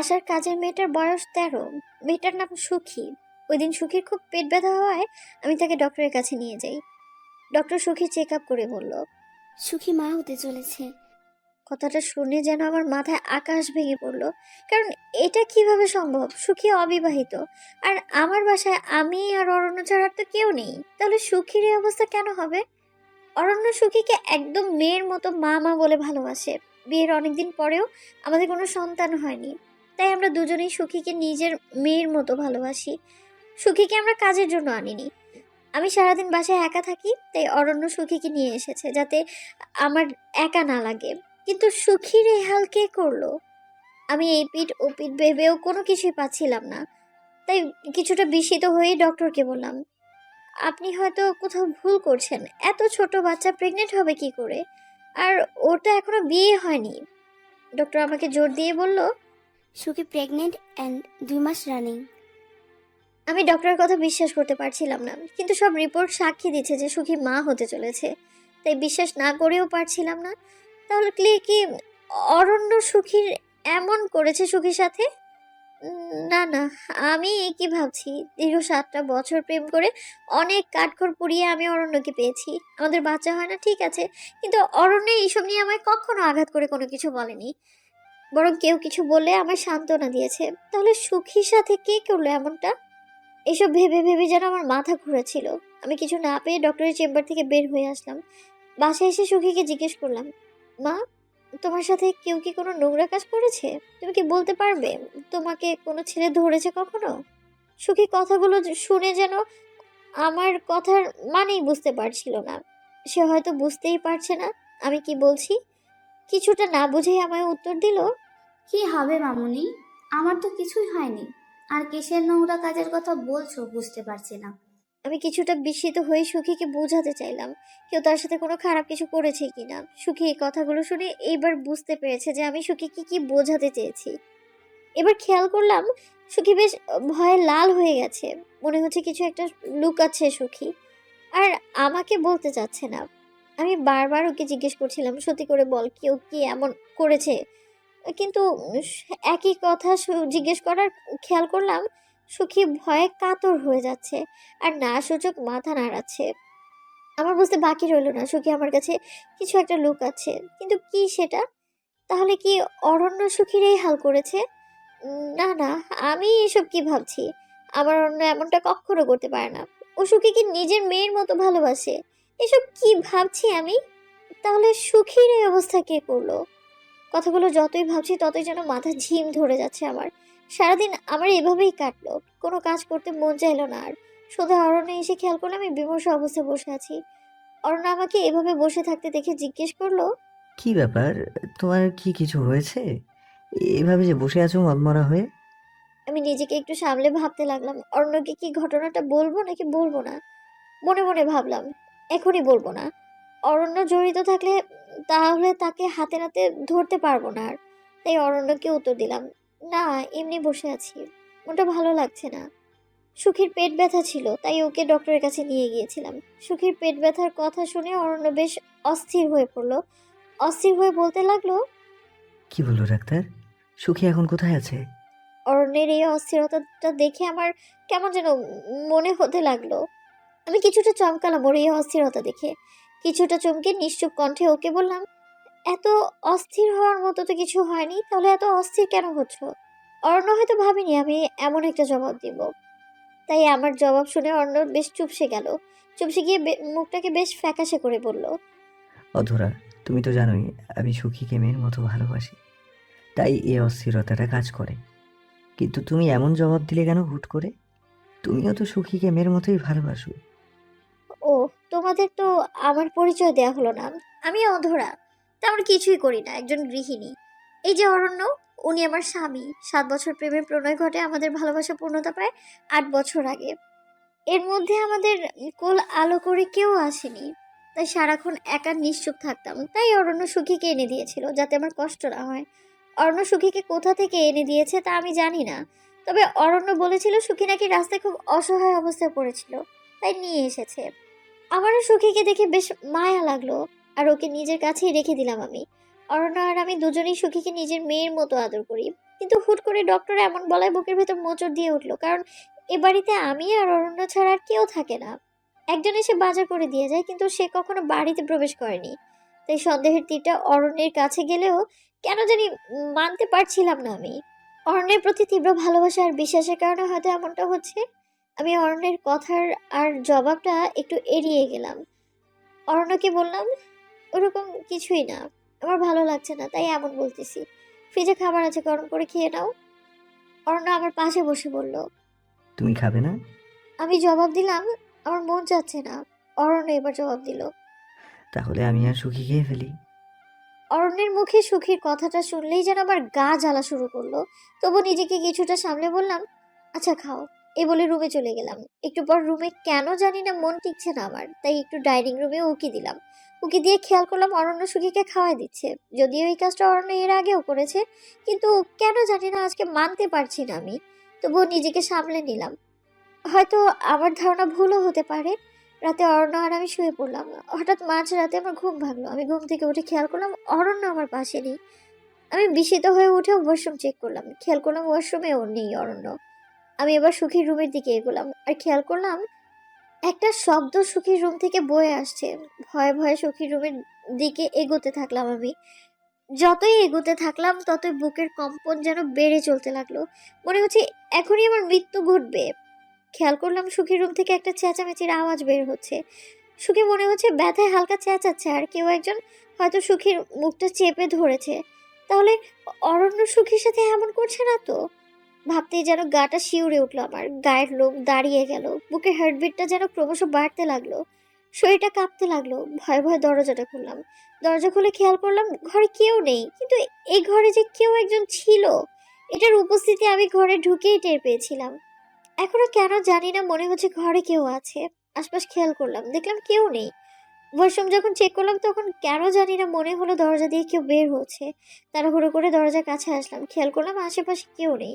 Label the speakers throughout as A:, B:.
A: বাসার কাজের মেয়েটার বয়স 13। মেয়েটার নাম সুখী। ওই দিন সুখীর খুব পেট ব্যথা হওয়ায় আমি তাকে ডক্টরের কাছে নিয়ে যাই। ডক্টর সুখী চেক আপ করে বলল,
B: সুখী মা হতে চলেছে।
A: কথাটা শুনে যেন আমার মাথায় আকাশ ভেঙে পড়লো। কারণ এটা কিভাবে সম্ভব? সুখী অবিবাহিত, আর আমার বাসায় আমি আর অরণ্য ছাড়া আর তো কেউ নেই। তাহলে সুখীর এই অবস্থা কেন হবে? অরণ্য সুখীকে একদম মেয়ের মতো মা মা বলে ভালোবাসে। বিয়ের অনেকদিন পরেও আমাদের কোনো সন্তান হয়নি, তাই আমরা দুজনেই সুখীকে নিজের মেয়ের মতো ভালোবাসি। সুখীকে আমরা কাজের জন্য আনিনি। আমি সারাদিন বাসায় একা থাকি, তাই অরণ্য সুখীকে নিয়ে এসেছে যাতে আমার একা না লাগে। কিন্তু সুখীর এই হাল কে করলো? আমি এই পিঠ ও পিঠ ভেবেও কোনো কিছুই পাচ্ছিলাম না। তাই কিছুটা বিস্মিত হয়ে ডক্টরকে বললাম, আপনি হয়তো কোথাও ভুল করছেন। এত ছোট বাচ্চা প্রেগনেন্ট হবে কি করে? আর ওর তো এখনো বিয়ে হয়নি। ডক্টর আমাকে জোর দিয়ে বলল।
B: সুখী প্রেগনেন্ট অ্যান্ড 2 মাস রানিং।
A: আমি ডক্টরের কথা বিশ্বাস করতে পারছিলাম না, কিন্তু সব রিপোর্ট সাক্ষী দিচ্ছে যে সুখী মা হতে চলেছে। তাই বিশ্বাস না করেও পারছিলাম না। তাহলে কি অরণ্য সুখীর এমন করেছে সুখীর সাথে? না না, আমি কি ভাবছি? দীর্ঘ 7টা বছর প্রেম করে অনেক কাঠখড় পুড়িয়ে আমি অরণ্যকে পেয়েছি। আমাদের বাচ্চা হয় না ঠিক আছে, কিন্তু অরণ্য এইসব নিয়ে আমায় কখনো আঘাত করে কোনো কিছু বলেনি। বরং কেউ কিছু বললে আমায় সান্ত্বনা দিয়েছে। তাহলে সুখীর সাথে কে করলো এমনটা? এসব ভেবে ভেবে যেন আমার মাথা ঘুরেছিল। আমি কিছু না পেয়ে ডক্টরের চেম্বার থেকে বের হয়ে আসলাম। বাসায় এসে সুখীকে জিজ্ঞেস করলাম, মা, তোমার সাথে কেউ কি কোনো নোংরা কাজ করেছে? তুমি কি বলতে পারবে তোমাকে কোনো ছেলে ধরেছে কখনো? সুখী কথাগুলো শুনে যেন আমার কথার মানেই বুঝতে পারছিল না। সে হয়তো বুঝতেই পারছে না আমি কি বলছি। কিছুটা না বুঝেই আমায় উত্তর দিল,
C: কি হবে মামুনি? আমার তো কিছুই হয়নি। আর কিসের নোংরা কাজের কথা বলছো বুঝতে পারছি না।
A: আমি কিছুটা বিস্মিত হয়ে সুখীকে বোঝাতে চাইলাম কেউ তার সাথে কোনো খারাপ কিছু করেছে কিনা। সুখী এই কথাগুলো শুনে এইবার বুঝতে পেরেছে যে আমি সুখীকে কি বোঝাতে চেয়েছি। এবার খেয়াল করলাম সুখী বেশ ভয়ে লাল হয়ে গেছে। মনে হচ্ছে কিছু একটা লুকাচ্ছে সুখী, আর আমাকে বলতে চাচ্ছে না। আমি বারবার ওকে জিজ্ঞেস করছিলাম, সত্যি করে বল, কেউ কি এমন করেছে? কিন্তু একই কথা জিজ্ঞেস করার খেয়াল করলাম সুখী ভয়ে কাতর হয়ে যাচ্ছে আর না সূচক মাথা নাড়াচ্ছে। আমার বুঝতে বাকি রইল না সুখী আমার কাছে কিছু একটা লুকাচ্ছে, কিন্তু কি সেটা? তাহলে কি অরণ্য সুখীর এই হাল করেছে? না না, আমি এসব কি ভাবছি? আমার অন্য এমনটা কখনো করতে পারে না। ও সুখীকে নিজের মেয়ের মতো ভালোবাসে। এসব কি ভাবছি আমি? তাহলে সুখীর এই অবস্থা কে করলো? কথাগুলো যতই ভাবছি ততই যেন মাথা ঝিম ধরে যাচ্ছে আমার। সারাদিন আমার এভাবেই কাটলো, কোনো কাজ করতে মন চাইলো না আর। শুধু অরণ্যে এসে খেয়াল করলাম আমি বিমর্ষ অবস্থায় বসে আছি। অরণ্য আমাকে এভাবে বসে থাকতে দেখে জিজ্ঞেস করলো,
D: কি ব্যাপার? তোমার কি কিছু হয়েছে? এভাবে যে বসে আছো মনমরা হয়ে?
A: আমি নিজেকে একটু সামলে ভাবতে লাগলাম অরণ্যকে কি ঘটনাটা বলবো নাকি বলবো না। মনে মনে ভাবলাম এখনই বলবো না। অরণ্য জড়িত থাকলে তাহলে তাকে হাতে নাতে ধরতে পারবো না আর। তাই অরণ্যকে উত্তর দিলাম, না, এমনি বসে আছি, ওটা ভালো লাগছে না। সুখীর পেট ব্যথা ছিল, তাই ওকে ডক্টরের কাছে নিয়ে গিয়েছিলাম। সুখীর পেট ব্যথার কথা শুনে অরণ্য বেশ অস্থির হয়ে পড়লো। অস্থির হয়ে বলতে লাগলো,
D: কি বললো ডাক্তার? সুখী এখন কোথায় আছে?
A: অরণ্যের এই অস্থিরতাটা দেখে আমার কেমন যেন মনে হতে লাগলো। আমি কিছুটা চমকালাম ওর এই অস্থিরতা দেখে। কিছুটা চমকে নিশ্চুপ কণ্ঠে ওকে বললাম, এত অস্থির হওয়ার মতো তো কিছু হয়নি, তাহলে এত অস্থির কেন হচ্ছ? অরণ্য হয়তো ভাবিনি আমি এমন একটা জবাব দিব, তাই আমার জবাব শুনে অর্ণব বেশ চুপসে গেল। চুপসে গিয়ে মুখটাকে বেশ ফ্যাকাশে করে বলল,
D: অধরা, তুমি তো জানোই আমি সুখীকে মেয়ের মতো ভালোবাসি, তাই এই অস্থিরতাটা কাজ করে। কিন্তু তুমি এমন জবাব দিলে কেন হুট করে? তুমিও তো সুখীকে মেয়ের মতোই ভালোবাসো।
A: ও, তোমাদের তো আমার পরিচয় দেয়া হলো না। আমি অধরা, তেমন কিছুই করি না, একজন গৃহিণী। এই যে অরণ্য, উনি আমার স্বামী। 7 বছর প্রেমের প্রণয় ঘটে আমাদের ভালোবাসা পূর্ণতা পায় 8 বছর আগে। এর মধ্যে আমাদের কোল আলো করে কেউ আসেনি, তাই সারাক্ষণ একা নিশ্চুপ থাকতাম। তাই অরণ্য সুখীকে এনে দিয়েছিল যাতে আমার কষ্ট না হয়। অরণ্য সুখীকে কোথা থেকে এনে দিয়েছে তা আমি জানি না, তবে অরণ্য বলেছিল সুখী নাকি রাস্তায় খুব অসহায় অবস্থায় পড়েছিল, তাই নিয়ে এসেছে। আমারও সুখীকে দেখে বেশ মায়া লাগলো, আর ওকে নিজের কাছেই রেখে দিলাম আমি। অরণ্য আর আমি দুজনেই সুখীকে নিজের মেয়ের মতো আদর করি। কিন্তু হুট করে ডক্টর এমন বলায় বুকের ভেতর মোচড় দিয়ে উঠলো, কারণ এ বাড়িতে আমি আর অরণ্য ছাড়া আর কেউ থাকে না। একজন এসে বাজার করে দিয়ে যায়, কিন্তু সে কখনো বাড়িতে প্রবেশ করেনি। তাই সন্দেহের তীরটা অরণ্যের কাছে গেলেও কেন জানি মানতে পারছিলাম না আমি। অরণ্যের প্রতি তীব্র ভালোবাসা আর বিশ্বাসের কারণে হয়তো এমনটা হচ্ছে। আমি অরণ্যের কথার আর জবাবটা একটু এড়িয়ে গেলাম। অরণ্যকে বললাম, ওরকম কিছুই না, আমার ভালো লাগছে না তাই এমন বলতেছি। ফ্রিজে খাবার আছে, গরম করে খেয়ে নাও। অরণ্য আমার পাশে বসে বলল।
D: তুমি খাবে না?
A: আমি জবাব দিলাম, আমার মন চাচ্ছে না। অরণ্য এবার জবাব দিল।
D: তাহলে আমি আর সুখী খেয়ে ফেলি।
A: অরণ্যের মুখে সুখীর কথাটা শুনলেই যেন আমার গা জ্বালা শুরু করলো। তবু নিজেকে কিছুটা সামলে বললাম, আচ্ছা খাও। এই বলে রুমে চলে গেলাম। একটু পর রুমে কেন জানি না মন টিকছে না আমার, তাই একটু ডাইনিং রুমে উকি দিলাম। উকি দিয়ে খেয়াল করলাম অরণ্য সুখীকে খাওয়াই দিচ্ছে। যদিও এই কাজটা অরণ্য এর আগেও করেছে, কিন্তু কেন জানি না আজকে মানতে পারছি না আমি। তবুও নিজেকে সামলে নিলাম। হয়তো আমার ধারণা ভুলও হতে পারে। রাতে অরণ্য আর আমি শুয়ে পড়লাম। হঠাৎ মাঝরাতে আমার ঘুম ভাঙলো। আমি ঘুম থেকে উঠে খেয়াল করলাম অরণ্য আমার পাশে নেই। আমি বিস্মিত হয়ে উঠে ওয়াশরুম চেক করলাম, খেয়াল করলাম ওয়াশরুমেও নেই অরণ্য। আমি এবার সুখীর রুমের দিকে এগোলাম আর খেয়াল করলাম একটা শব্দ সুখীর রুম থেকে বয়ে আসছে। ভয়ে ভয়ে সুখীর রুমের দিকে এগোতে থাকলাম আমি। যতই এগোতে থাকলাম ততই বুকের কম্পন যেন বেড়ে চলতে লাগলো। মনে হচ্ছে এখনই আমার মৃত্যু ঘটবে। খেয়াল করলাম সুখীর রুম থেকে একটা চেঁচামেচির আওয়াজ বের হচ্ছে। সুখী মনে হচ্ছে ব্যথায় হালকা চেঁচাচ্ছে, আর কেউ একজন হয়তো সুখীর মুখটা চেপে ধরেছে। তাহলে অরণ্য সুখীর সাথে এমন করছে না তো? ভাবতেই যেন গাটা শিউরে উঠলো, আমার গায়ের লোম দাঁড়িয়ে গেল, বুকের হার্টবিটটা যেন ক্রমশ বাড়তে লাগলো, শরীরটা কাঁপতে লাগলো। ভয়ে ভয়ে দরজাটা খুললাম। দরজা খুলে খেয়াল করলাম ঘরে কেউ নেই, কিন্তু এই ঘরে যে কেউ একজন ছিল, এটার উপস্থিতি আমি ঘরে ঢুকেই টের পেয়েছিলাম। এখনো কেন জানি না মনে হচ্ছে ঘরে কেউ আছে। আশপাশ খেয়াল করলাম, দেখলাম কেউ নেই। ওয়াশরুম যখন চেক করলাম তখন কেন জানি না মনে হলো দরজা দিয়ে কেউ বের হচ্ছে। তাড়াহুড়ো করে দরজার কাছে আসলাম, খেয়াল করলাম আশেপাশে কেউ নেই।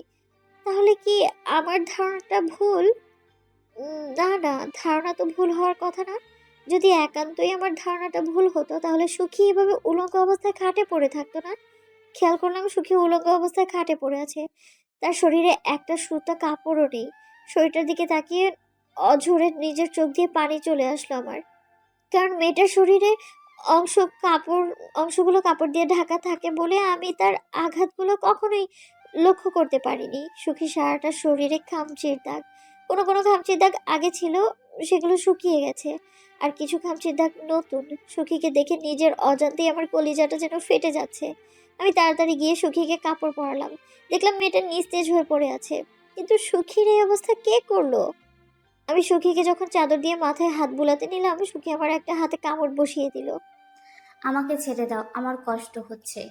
A: তাহলে কি আমার ধারণাটা ভুল? না না, ধারণা তো ভুল হওয়ার কথা না। যদি একান্তই আমার ধারণাটা ভুল হতো তাহলে সুখী এভাবে উলঙ্গ অবস্থায় খাটে পড়ে থাকতো না। খেয়াল করলাম সুখী উলঙ্গ অবস্থায় খাটে পড়ে আছে। তার শরীরে একটা সুতা কাপড়ও নেই। শরীরটার দিকে তাকিয়ে অঝরে নিজের চোখ দিয়ে পানি চলে আসলো আমার। কারণ মেয়েটার শরীরে অংশ কাপড় অংশগুলো কাপড় দিয়ে ঢাকা থাকে বলে আমি তার আঘাতগুলো কখনোই লক্ষ্য করতে পারিনি। সুখী সারাটা শরীরে খামচির দাগ। কোনো কোনো খামচির দাগ আগে ছিল, সেগুলো শুকিয়ে গেছে। আর কিছু খামচির দাগ নতুন। সুখীকে দেখে নিজের অজান্তেই আমার কলিজাটা যেন ফেটে যাচ্ছে। আমি তাড়াতাড়ি গিয়ে সুখীকে কাপড় পরালাম। দেখলাম মেয়েটা নিস্তেজ হয়ে পড়ে আছে। কিন্তু সুখীর এই অবস্থা কে করলো? আমি সুখীকে যখন চাদর দিয়ে মাথায় হাত বুলাতে নিলাম, সুখী আমার একটা হাতে কামড় বসিয়ে দিল।
C: আমাকে ছেড়ে দাও, আমার কষ্ট হচ্ছে।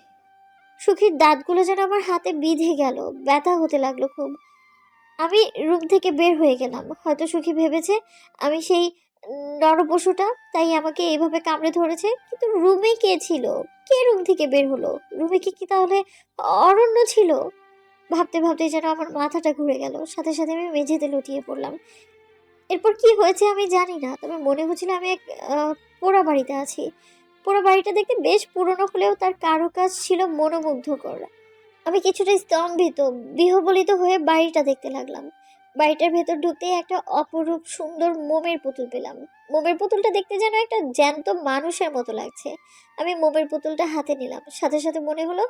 A: সুখীর দাঁতগুলো যেন আমার হাতে বিঁধে গেল, ব্যথা হতে লাগলো খুব। আমি রুম থেকে বের হয়ে গেলাম। হয়তো সুখী ভেবেছে আমি সেই নরপশুটা, তাই আমাকে এইভাবে কামড়ে ধরেছে। কিন্তু রুমে কে ছিল? কে রুম থেকে বের হলো? রুমে কি কি তাহলে অরণ্য ছিল? ভাবতে ভাবতে যেন আমার মাথাটা ঘুরে গেল। সাথে সাথে আমি মেঝেতে লুটিয়ে পড়লাম। এরপর কি হয়েছে আমি জানি না, তবে মনে হচ্ছিল আমি এক পোড়া বাড়িতে আছি। পোড়া বাড়িটা দেখতে বেশ পুরনো হলেও তার কারুকাজ ছিল মনোমুগ্ধকর। আমি কিছুটা স্তম্ভিত, বিহ্বলিত হয়ে বাড়িটা দেখতে লাগলাম। বাড়িটার ভেতর ঢুকতেই একটা অপরূপ সুন্দর মোমের পুতুল পেলাম। মোমের পুতুলটা দেখতে যেন একটা জ্যান্ত মানুষের মতো লাগছে। আমি মোমের পুতুলটা হাতে নিলাম, সাথে সাথে মনে হলো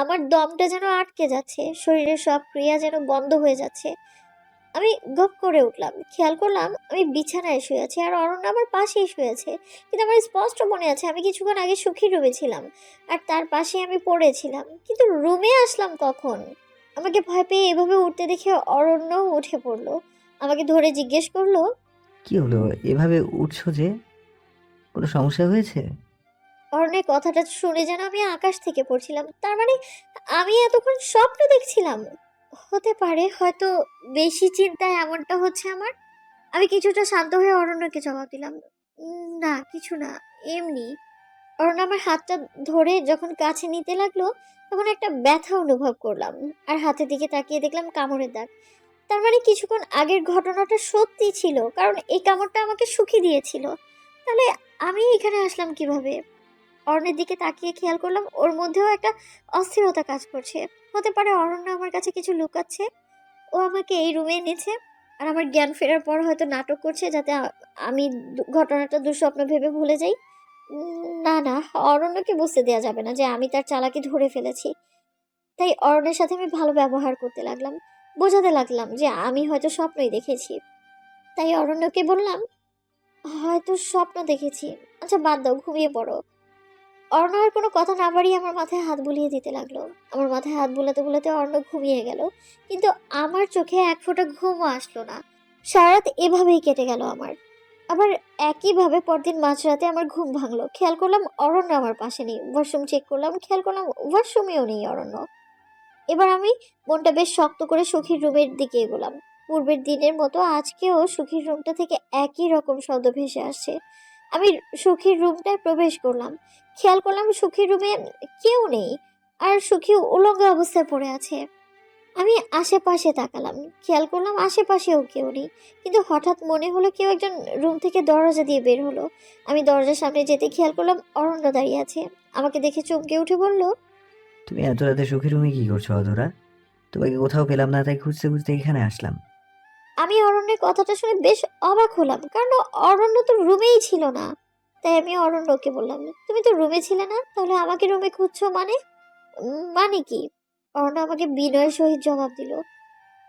A: আমার দমটা যেন আটকে যাচ্ছে, শরীরের সব ক্রিয়া যেন বন্ধ হয়ে যাচ্ছে। আমি গপ করে উঠলাম, খেয়াল করলাম আমি বিছানায় শুয়ে আছি আর অরণ্য আমার পাশেই শুয়ে আছে। কিন্তু আমার স্পষ্ট মনে আছে আমি কিছুক্ষণ আগে সুখীর রুমে ছিলাম আর তার পাশে আমি পড়েছিলাম। কিন্তু রুমে আসলাম কখন? আমাকে ভয় পেয়ে এভাবে উঠতে দেখে অরণ্য উঠে পড়লো। আমাকে ধরে জিজ্ঞেস করলো,
D: কি হলো, এভাবে উঠছো যে? কোনো সমস্যা হয়েছে?
A: অরণ্যের কথাটা শুনে যেন আমি আকাশ থেকে পড়ছিলাম। তার মানে আমি এতক্ষণ স্বপ্ন দেখছিলাম? হতে পারে, হয়তো বেশি চিন্তায় এমনটা হচ্ছে আমার। আমি কিছুটা শান্ত হয়ে অরণ্যকে জবাব দিলাম, না কিছু না, এমনি। অরণ্য আমার হাতটা ধরে যখন কাছে নিতে লাগলো তখন একটা ব্যথা অনুভব করলাম, আর হাতের দিকে তাকিয়ে দেখলাম কামড়ের দাগ। তার মানে কিছুক্ষণ আগের ঘটনাটা সত্যি ছিল, কারণ এই কামড়টা আমাকে সুখী দিয়েছিল। তাহলে আমি এখানে আসলাম কিভাবে? অরণ্যের দিকে তাকিয়ে খেয়াল করলাম ওর মধ্যেও একটা অস্থিরতা কাজ করছে। হতে পারে অরণ্য আমার কাছে কিছু লুকাচ্ছে। ও আমাকে এই রুমে এনেছে আর আমার জ্ঞান ফেরার পর হয়তো নাটক করছে যাতে আমি ঘটনাটা দুঃস্বপ্ন ভেবে ভুলে যাই। না না, অরণ্যকে বুঝতে দেওয়া যাবে না যে আমি তার চালাকি ধরে ফেলেছি। তাই অরণ্যের সাথে আমি ভালো ব্যবহার করতে লাগলাম, বোঝাতে লাগলাম যে আমি হয়তো স্বপ্নই দেখেছি। তাই অরণ্যকে বললাম, হয়তো স্বপ্ন দেখেছি, আচ্ছা বাদ দাও, ঘুমিয়ে পড়ো। অর্ণ আর কোনো কথা না বাড়িয়ে আমার মাথায় হাত বুলিয়ে দিতে লাগলো। আমার মাথায় হাত বুলাতে বুলাতে অর্ণ ঘুমিয়ে গেল, কিন্তু আমার চোখে এক ফোঁটা ঘুমও আসলো না। সারা রাত এভাবেই কেটে গেল আমার। আবার একইভাবে পরদিন মাঝরাতে আমার ঘুম ভাঙলো, খেয়াল করলাম অরণ্য আমার পাশে নেই। ওয়াশরুম চেক করলাম, খেয়াল করলাম ওয়াশরুমেও নেই অরণ্য। এবার আমি মনটা বেশ শক্ত করে সুখীর রুমের দিকে এগোলাম। পূর্বের দিনের মতো আজকেও সুখীর রুমটা থেকে একই রকম শব্দ ভেসে আসছে। আমি সুখীর রুমটায় প্রবেশ করলাম, খেয়াল করলাম সুখীর রুমে কেউ নেই, আর সুখী উলঙ্গ অবস্থায় পড়ে আছে। আমি আশেপাশে তাকালাম, খেয়াল করলাম আশেপাশেও কেউ নেই, কিন্তু হঠাৎ মনে হলো কেউ একজন রুম থেকে দরজা দিয়ে বের হলো। আমি দরজার সামনে যেতে খেয়াল করলাম অরণ্য দাঁড়িয়ে আছে। আমাকে দেখে চমকে উঠে বলল,
D: তুমি এত রাতে সুখী রুমে কি করছো অধরা? তোমাকে কোথাও পেলাম না, তাই খুঁজতে খুঁজতে এখানে আসলাম।
A: আমি অরণ্যের কথাটা শুনে বেশ অবাক হলাম, কারণ অরণ্য তো রুমেই ছিল না। তাই আমি অরণ্যকে বললাম, তুমি তো রুমে ছিলে না, তাহলে আমাকে রুমে খুঁজছো মানে? মানে কি? অরণ্য আমাকে বিনয়ের সহিত জবাব দিল।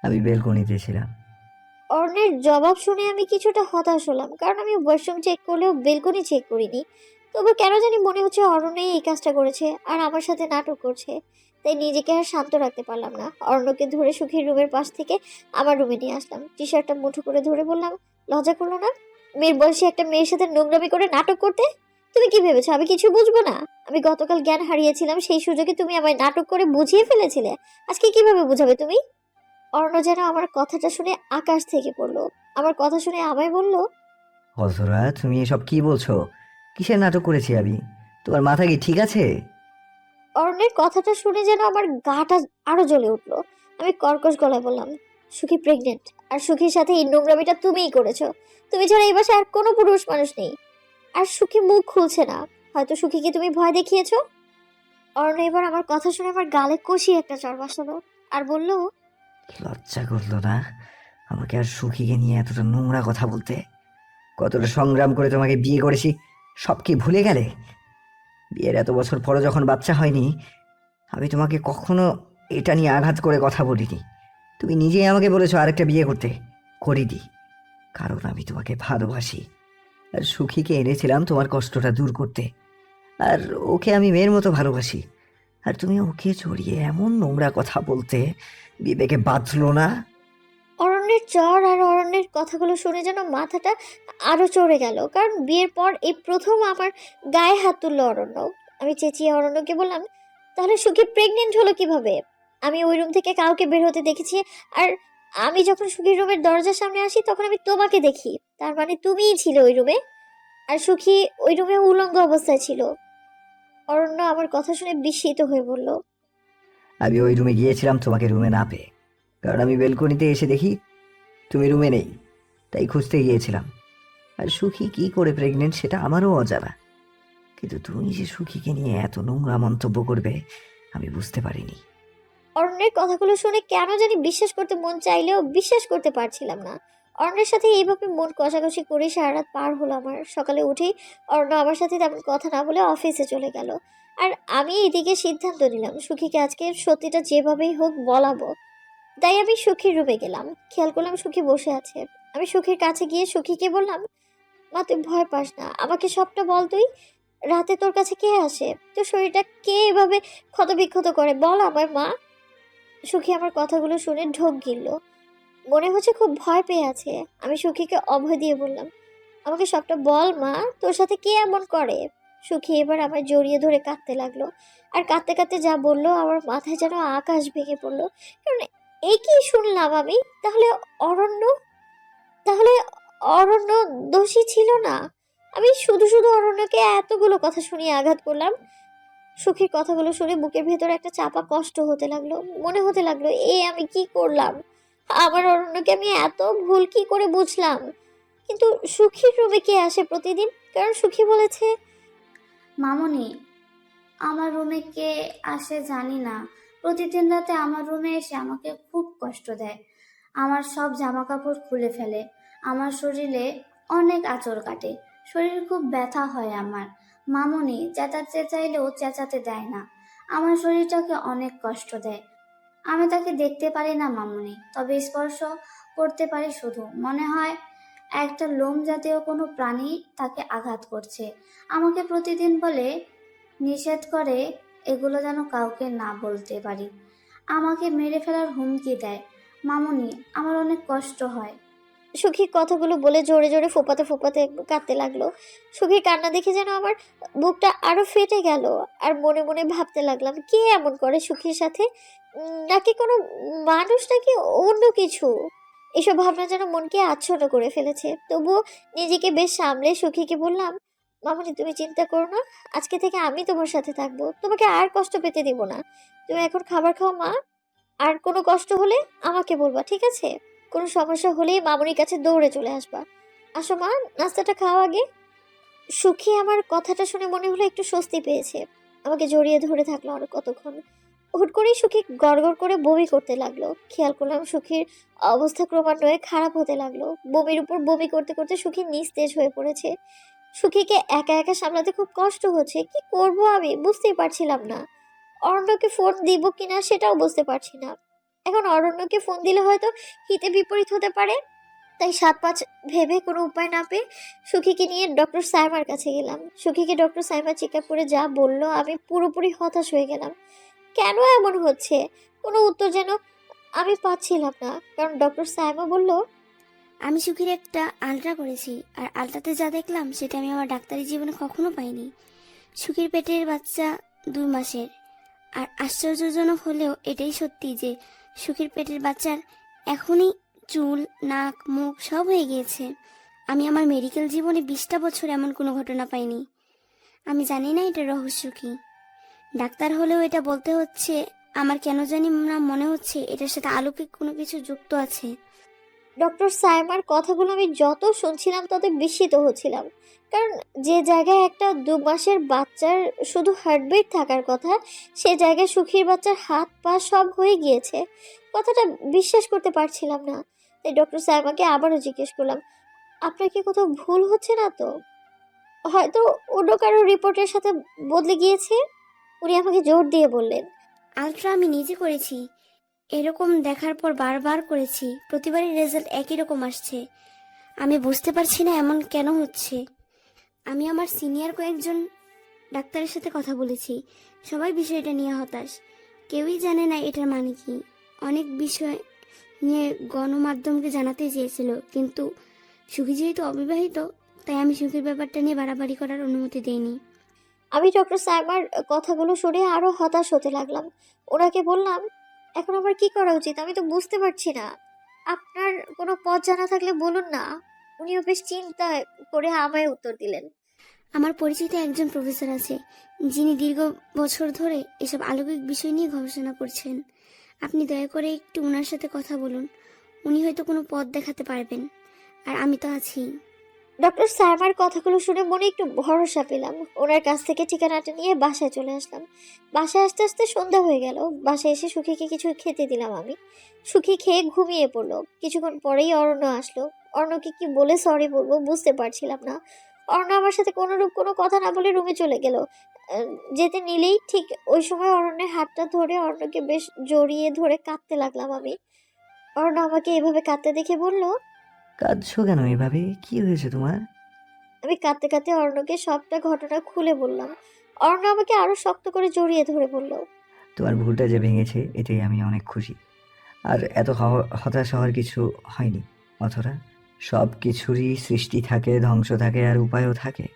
D: আমি বেলকনিতে ছিলাম।
A: অর্ণের জবাব শুনে আমি কিছুটা হতাশ হলাম, কারণ আমি ওয়াশরুম চেক করলেও বেলকনি চেক করিনি। তবে কেন জানি মনে হচ্ছে অরণ্যই এই কাজটা করেছে আর আমার সাথে নাটক করছে। তাই নিজেকে আর শান্ত রাখতে পারলাম না। অর্ণকে ধরে সুখীর রুমের পাশ থেকে আমার রুমে নিয়ে আসলাম। টি শার্টটা মুঠো করে ধরে বললাম, লজ্জা করলো না মেয়ের বয়সী একটা মেয়ের সাথে নোংরামি করে নাটক করতে? তুমি কি ভেবেছো আমি কিছু বুঝবো না? আমি গতকাল জ্ঞান হারিয়েছিলাম, সেই সুযোগে তুমি আমায় নাটক করে বুঝিয়ে ফেলেছিলে। আজকে কিভাবে বুঝাবে তুমি? অর্ণ যেন আমার কথাটা শুনে আকাশ থেকে পড়লো। আমার কথা শুনে আমায় বলল,
D: অধরা, তুমি এসব কি বলছো? কিসের নাটক করেছি আমি? তোমার মাথা কি ঠিক আছে?
A: অর্ণের কথাটা শুনে যেন আমার গাটা আরো জ্বলে উঠলো। আমি কর্কশ গলায় বললাম, সুখী প্রেগনেন্ট, আর সুখীর সাথে এই নোংরামিটা তুমিই করেছো। তুমি ছাড়া এই বাসায় আর কোনো পুরুষ মানুষ নেই। আর সুখী মুখ খুলছে না, হয়তো সুখীকে তুমি ভয় দেখিয়েছো। অর্ণ এবার আমার কথা শুনে আমার গালে কষিয়ে একটা চড় বসালো আর বলল,
D: লজ্জা করলো না আমাকে আর সুখীকে নিয়ে এতটা নোংরা কথা বলতে? কতটা সংগ্রাম করে তোমাকে বিয়ে করেছি, সব কি ভুলে গেলে? বিয়ের এত বছর পরও যখন বাচ্চা হয়নি, আমি তোমাকে কখনো এটা নিয়ে আঘাত করে কথা বলিনি। তুমি নিজেই আমাকে বলেছো আরেকটা বিয়ে করতে, করিনি, কারণ আমি তোমাকে ভালোবাসি। আর সুখীকে এনেছিলাম তোমার কষ্টটা দূর করতে। আর ওকে আমি মেয়ের মতো ভালোবাসি। আর তুমি ওকে জড়িয়ে এমন নোংরা কথা বলতে বিবেকে বাঁধলো না?
A: অরণ্যের চর আর অরণ্যের কথাগুলো শুনে যেন মাথাটা আরো চড়ে গেল, কারণ বিয়ের পর এই প্রথম আমার গায়ে হাত তুললো অরণ্য। আমি চেঁচিয়ে অরণ্যকে বললাম, তাহলে সুখী প্রেগনেন্ট হলো কিভাবে? আমি ওই রুম থেকে কাউকে বের হতে দেখেছি, আর আমি যখন সুখীর রুমের দরজার সামনে আসি তখন আমি তোমাকে দেখি। তার মানে তুমিই ছিলে ওই রুমে, আর সুখী ওই রুমে উলঙ্গ অবস্থায় ছিল। অরণ্য আমার কথা শুনে বিস্মিত হয়ে বলল,
D: আমি ওই রুমে গিয়েছিলাম তোমাকে রুমে না পেয়ে, কারণ আমি বেলকনিতে এসে দেখি তুমি রুমে নেই, তাই খুঁজতে গিয়েছিলাম। আর সুখী কি করে প্রেগনেন্ট সেটা আমারও অজানা, কিন্তু তুমি যে সুখীকে নিয়ে এত নোংরা মন্তব্য করবে আমি বুঝতে পারিনি।
A: অরণ্যের কথাগুলো শুনে কেন জানি বিশ্বাস করতে মন চাইলেও বিশ্বাস করতে পারছিলাম না। অরণ্যের সাথে এইভাবে মন কষাকষি করে সারা রাত পার হলো আমার। সকালে উঠেই অরণ্য আমার সাথে তেমন কথা না বলে অফিসে চলে গেল, আর আমি এদিকে সিদ্ধান্ত নিলাম সুখীকে আজকে সত্যিটা যেভাবেই হোক বলাবো। তাই আমি সুখীর রুমে গেলাম, খেয়াল করলাম সুখী বসে আছে। আমি সুখীর কাছে গিয়ে সুখীকে বললাম, মা তুই ভয় পাস না, আমাকে সবটা বল তুই। রাতে তোর কাছে কে আসে? তোর শরীরটা কে এভাবে ক্ষতবিক্ষত করে বল আমায় মা। সুখী আমার কথাগুলো শুনে ঢোক গিলল, মনে হচ্ছে খুব ভয় পেয়ে আছে। আমি সুখীকে অভয় দিয়ে বললাম, আমাকে সবটা বল মা, তোর সাথে কে এমন করে? সুখী এবার আমায় জড়িয়ে ধরে কাঁদতে লাগলো, আর কাঁদতে কাঁদতে যা বললো আমার মাথায় যেন আকাশ ভেঙে পড়লো। কারণ এই কি শুনলাম আমি? অরণ্য তাহলে অরণ্য দোষী ছিল না? আমি শুধু শুধু অরণ্যকে এতগুলো কথা শুনিয়ে আঘাত করলাম। সুখীর কথাগুলো শুনে বুকের ভেতরে একটা চাপা কষ্ট হতে লাগলো। মনে হতে লাগলো, আমি কি করলাম? আমার অরণ্যকে আমি এত ভুল কি করে বুঝলাম? কিন্তু সুখীর রুমে কে আসে প্রতিদিন? কারণ সুখী বলেছে,
C: মামুনি, আমার রুমে কে আসে জানি না, প্রতিদিন রাতে আমার রুমে এসে আমাকে খুব কষ্ট দেয়। আমার সব জামা কাপড় খুলে ফেলে, আমার শরীরে অনেক আঁচড় কাটে, শরীর খুব ব্যথা হয় আমার। মামুনি চেঁচাতে চাইলেও চেঁচাতে দেয় না, আমার শরীরটাকে অনেক কষ্ট দেয়। আমি তাকে দেখতে পারি না মামুনি, তবে স্পর্শ করতে পারি শুধু। মনে হয় একটা লোম জাতীয় কোনো প্রাণী তাকে আঘাত করছে। আমাকে প্রতিদিন বলে, নিষেধ করে এগুলো যেন কাউকে না বলতে পারি। আমাকে মেরে ফেলার হুমকি দেয়। মামুনি, আমার অনেক কষ্ট হয়।
A: সুখী কথাগুলো বলে জোরে জোরে ফোপাতে ফোপাতে কাঁদতে লাগলো। সুখীর কান্না দেখে যেন আমার বুকটা আরো ফেটে গেল। আর মনে মনে ভাবতে লাগলাম, কে এমন করে সুখীর সাথে? নাকি কোনো মানুষ, নাকি অন্য কিছু? এসব ভাবনা যেন মনকে আচ্ছন্ন করে ফেলেছে। তবুও নিজেকে বেশ সামলে সুখীকে বললাম, মামুনি তুমি চিন্তা করো না, আজকে থেকে আমি তোমার সাথে থাকবো, তোমাকে আর কষ্ট পেতে দিব না। তুমি এখন খাবার খাও মা, আর কোনো কষ্ট হলে আমাকে বলবা, ঠিক আছে? কোনো সমস্যা হলেই মামুনির কাছে দৌড়ে চলে আসবা। আসো মা, নাস্তাটা খাও আগে। সুখী আমার কথাটা শুনে মনে হলো একটু স্বস্তি পেয়েছে। আমাকে জড়িয়ে ধরে থাকলো আরো কতক্ষণ। হুট করেই সুখী গড়গড় করে বমি করতে লাগলো। খেয়াল করলাম সুখীর অবস্থা ক্রমান্বয়ে খারাপ হতে লাগলো। বমির উপর বমি করতে করতে সুখী নিস্তেজ হয়ে পড়েছে। সুখীকে একা একা সামলাতে খুব কষ্ট হচ্ছে। কি করব আমি বুঝতেই পারছিলাম না। অরণ্যকে ফোন দিব কিনা সেটাও বুঝতে পারছি না। এখন অরণ্যকে ফোন দিলে হয়তো হিতে বিপরীত হতে পারে। তাই ৭-৫ ভেবে কোনো উপায় না পেয়ে সুখীকে নিয়ে ডক্টর সাইমার কাছে গেলাম। সুখীকে ডক্টর সাইমা চেক আপ করে যা বলল, আমি পুরোপুরি হতাশ হয়ে গেলাম। কেন এমন হচ্ছে কোনো উত্তর যেন আমি পাচ্ছিলাম না। কারণ ডক্টর সাইমা বলল,
B: আমি সুখীর একটা আলট্রা করেছি, আর আলট্রাতে যা দেখলাম সেটা আমি আমার ডাক্তারি জীবনে কখনো পাইনি। সুখীর পেটের বাচ্চা 2 মাসের। আর আশ্চর্যজনক হলেও এটাই সত্যি যে সুখীর পেটের বাচ্চার এখনই চুল, নাক, মুখ সব হয়ে গিয়েছে। আমি আমার মেডিকেল জীবনে 20টা বছর এমন কোনো ঘটনা পাইনি। আমি জানি না এটা রহস্য কি। ডাক্তার হলেও এটা বলতে হচ্ছে। আমার কেন জানি না মনে হচ্ছে এটার সাথে অলৌকিক কোনো কিছু যুক্ত আছে।
A: ডক্টর সাইমার কথাগুলো আমি যত শুনছিলাম তত বিস্মিত হচ্ছিলাম। কারণ যে জায়গায় একটা 2 মাসের বাচ্চার শুধু হার্টবিট থাকার কথা, সে জায়গায় সুখীর বাচ্চার হাত পা সব হয়ে গিয়েছে। কথাটা বিশ্বাস করতে পারছিলাম না। তাই ডক্টর সাইমাকে আবারও জিজ্ঞেস করলাম, আপনার কি কোথাও ভুল হচ্ছে না তো? হয়তো অন্য কারো রিপোর্টের সাথে বদলে গিয়েছে। উনি আমাকে জোর দিয়ে বললেন,
B: আলট্রা আমি নিজে করেছি। এরকম দেখার পর বারবার করেছি, প্রতিবারই রেজাল্ট একই রকম আসছে। আমি বুঝতে পারছি না এমন কেন হচ্ছে। আমি আমার সিনিয়র কয়েকজন ডাক্তারের সাথে কথা বলেছি, সবাই বিষয়টা নিয়ে হতাশ। কেউই জানে না এটার মানে কি। অনেক বিষয় নিয়ে গণমাধ্যমকে জানাতে চেয়েছিল, কিন্তু সুখী যেহেতু অবিবাহিত, তাই আমি সুখীর ব্যাপারটা নিয়ে বাড়াবাড়ি করার অনুমতি দেইনি।
A: আমি ডক্টর সাইমার কথাগুলো শুনে আরো হতাশ হতে লাগলাম। ওনাকে বললাম, এখন আমার কি করা উচিত? আমি তো বুঝতে পারছি না। আপনার কোনো পথ জানা থাকলে বলুন না। উনিও বেশ চিন্তা করে আমায় উত্তর দিলেন,
B: আমার পরিচিত একজন প্রফেসর আছে, যিনি দীর্ঘ বছর ধরে এসব অলৌকিক বিষয় নিয়ে গবেষণা করছেন। আপনি দয়া করে একটু ওনার সাথে কথা বলুন। উনি হয়তো কোনো পথ দেখাতে পারবেন। আর আমি তো আছি।
A: ডক্টর সাইমার কথাগুলো শুনে মনে একটু ভরসা পেলাম। ওনার কাছ থেকে ঠিকানাটা নিয়ে বাসায় চলে আসলাম। বাসায় আসতে আসতে সন্ধ্যা হয়ে গেল। বাসায় এসে সুখীকে কিছু খেতে দিলাম আমি। সুখী খেয়ে ঘুমিয়ে পড়লো। কিছুক্ষণ পরেই অরণ্য আসলো। অরণ্যকে কি বলে সরি বলবো বুঝতে পারছিলাম না। অরণ্য আমার সাথে কোনোরূপ কোনো কথা না বলে রুমে চলে গেল। যেতে নিলেই ঠিক ওই সময় অরণ্যের হাতটা ধরে অরণ্যকে বেশ জড়িয়ে ধরে কাঁদতে লাগলাম আমি। অরণ্য আমাকে এভাবে কাঁদতে দেখে বলল,
D: কাঁদছো কেন এভাবে? কি হয়েছে তোমার?
A: আমি কাঁদতে কাঁদতে অর্ণকে সবটা ঘটনা খুলে বললাম। অর্ণ আমাকে আরো শক্ত করে জড়িয়ে ধরে বলল,
D: তোমার ভুলটা যে ভেঙেছে এতেই আমি অনেক খুশি। আর এত হতাশ হওয়ার কিছু হয়নি। অথরা, সব কিছুরই সৃষ্টি থাকে, ধ্বংস থাকে, আর উপায়ও থাকে।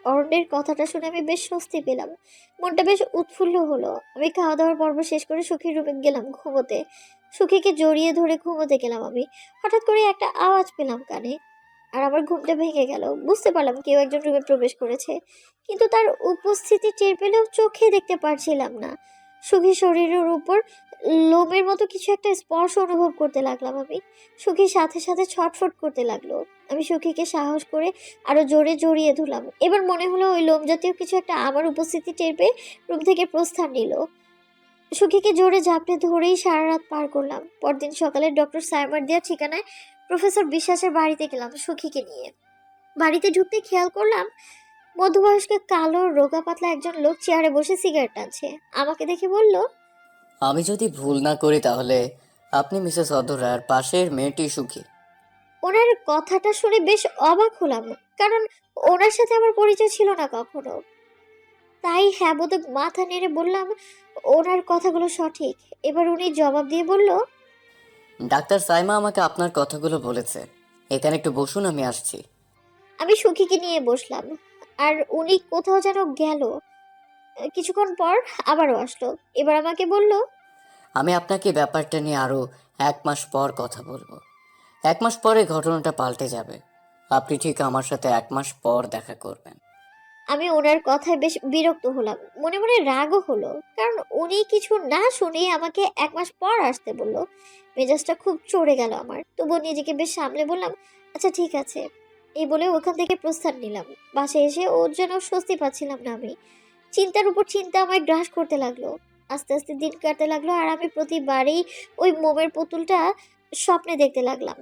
A: অরণ্যের কথাটা শুনে আমি বেশ স্বস্তি পেলাম। মনটা বেশ উৎফুল্ল হলো। আমি খাওয়া দাওয়ার পর্ব শেষ করে সুখীর রুমে গেলাম ঘুমোতে। সুখীকে জড়িয়ে ধরে ঘুমোতে গেলাম আমি। হঠাৎ করে একটা আওয়াজ পেলাম কানে। আর আমার ঘুমটা ভেঙে গেল। বুঝতে পারলাম কেউ একজন রুমে প্রবেশ করেছে, কিন্তু তার উপস্থিতি টের পেলেও চোখে দেখতে পারছিলাম না। সুখী শরীরের উপর লোমের মতো কিছু একটা স্পর্শ অনুভব করতে লাগলাম আমি। সুখীর সাথে সাথে ছটফট করতে লাগলো। আমি সুখীকে সাহস করে আরো জোরে জড়িয়ে ধরলাম। এবার মনে হলো ওই লোম জাতীয় কিছু একটা আমার উপস্থিতি টের পেয়ে রুম থেকে প্রস্থান নিল। সুখীকে জোরে জাপটে ধরেই সারা রাত পার করলাম। পরদিন সকালে ডক্টর সাইমার দেওয়া ঠিকানায় প্রফেসর বিশ্বাসের বাড়িতে গেলাম সুখীকে নিয়ে। বাড়িতে ঢুকতে খেয়াল করলাম মধ্যবয়স্ক কালো রোগা পাতলা একজন লোক চেয়ারে বসে সিগারেট টানছে। আমাকে দেখে বলল,
E: আমি যদি ভুল না করি তাহলে আপনি মিসেস অধরার পাশের মেয়েটি সুখী।
A: ওনার কথাটা শুনে বেশ অবাক হলাম, কারণ ওনার সাথে আমার পরিচয় ছিল না কখনো। তাই হ্যাঁ বোধক মাথা নেড়ে বললাম ওনার কথাগুলো সঠিক। এবার উনি জবাব দিয়ে বলল,
E: ডাক্তার সাইমা আমাকে আপনার কথাগুলো বলেছে। এখানে একটু বসুন, আমি আসছি।
A: আমি সুখীকে নিয়ে বসলাম, আর উনি কোথাও যেন গেল। কিছুক্ষণ পর আবারও আসলো। এবার আমাকে বলল,
E: আমি আপনাকে ব্যাপারটা নিয়ে আরো 1 মাস পর কথা বলবো। 1 মাস পরে ঘটনাটা পাল্টে যাবে। আপনি ঠিক আমার সাথে 1 মাস পর দেখা করবেন।
A: আমি ওনার কথায় বেশ বিরক্ত হলাম, মনে মনে রাগও হলো, কারণ উনি কিছু না শুনে আমাকে 1 মাস পর আসতে বলল। মেজাজটা খুব চড়ে গেল আমার, তবুও নিজেকে বেশ সামলে বললাম, আচ্ছা ঠিক আছে। এই বলে ওখান থেকে প্রস্থান নিলাম। বাসায় এসে ওর যেন স্বস্তি পাচ্ছিলাম না আমি। চিন্তার উপর চিন্তা আমায় গ্রাস করতে লাগলো। আস্তে আস্তে দিন কাটতে লাগলো, আর আমি প্রতিবারই ওই মোমের পুতুলটা স্বপ্নে দেখতে লাগলাম।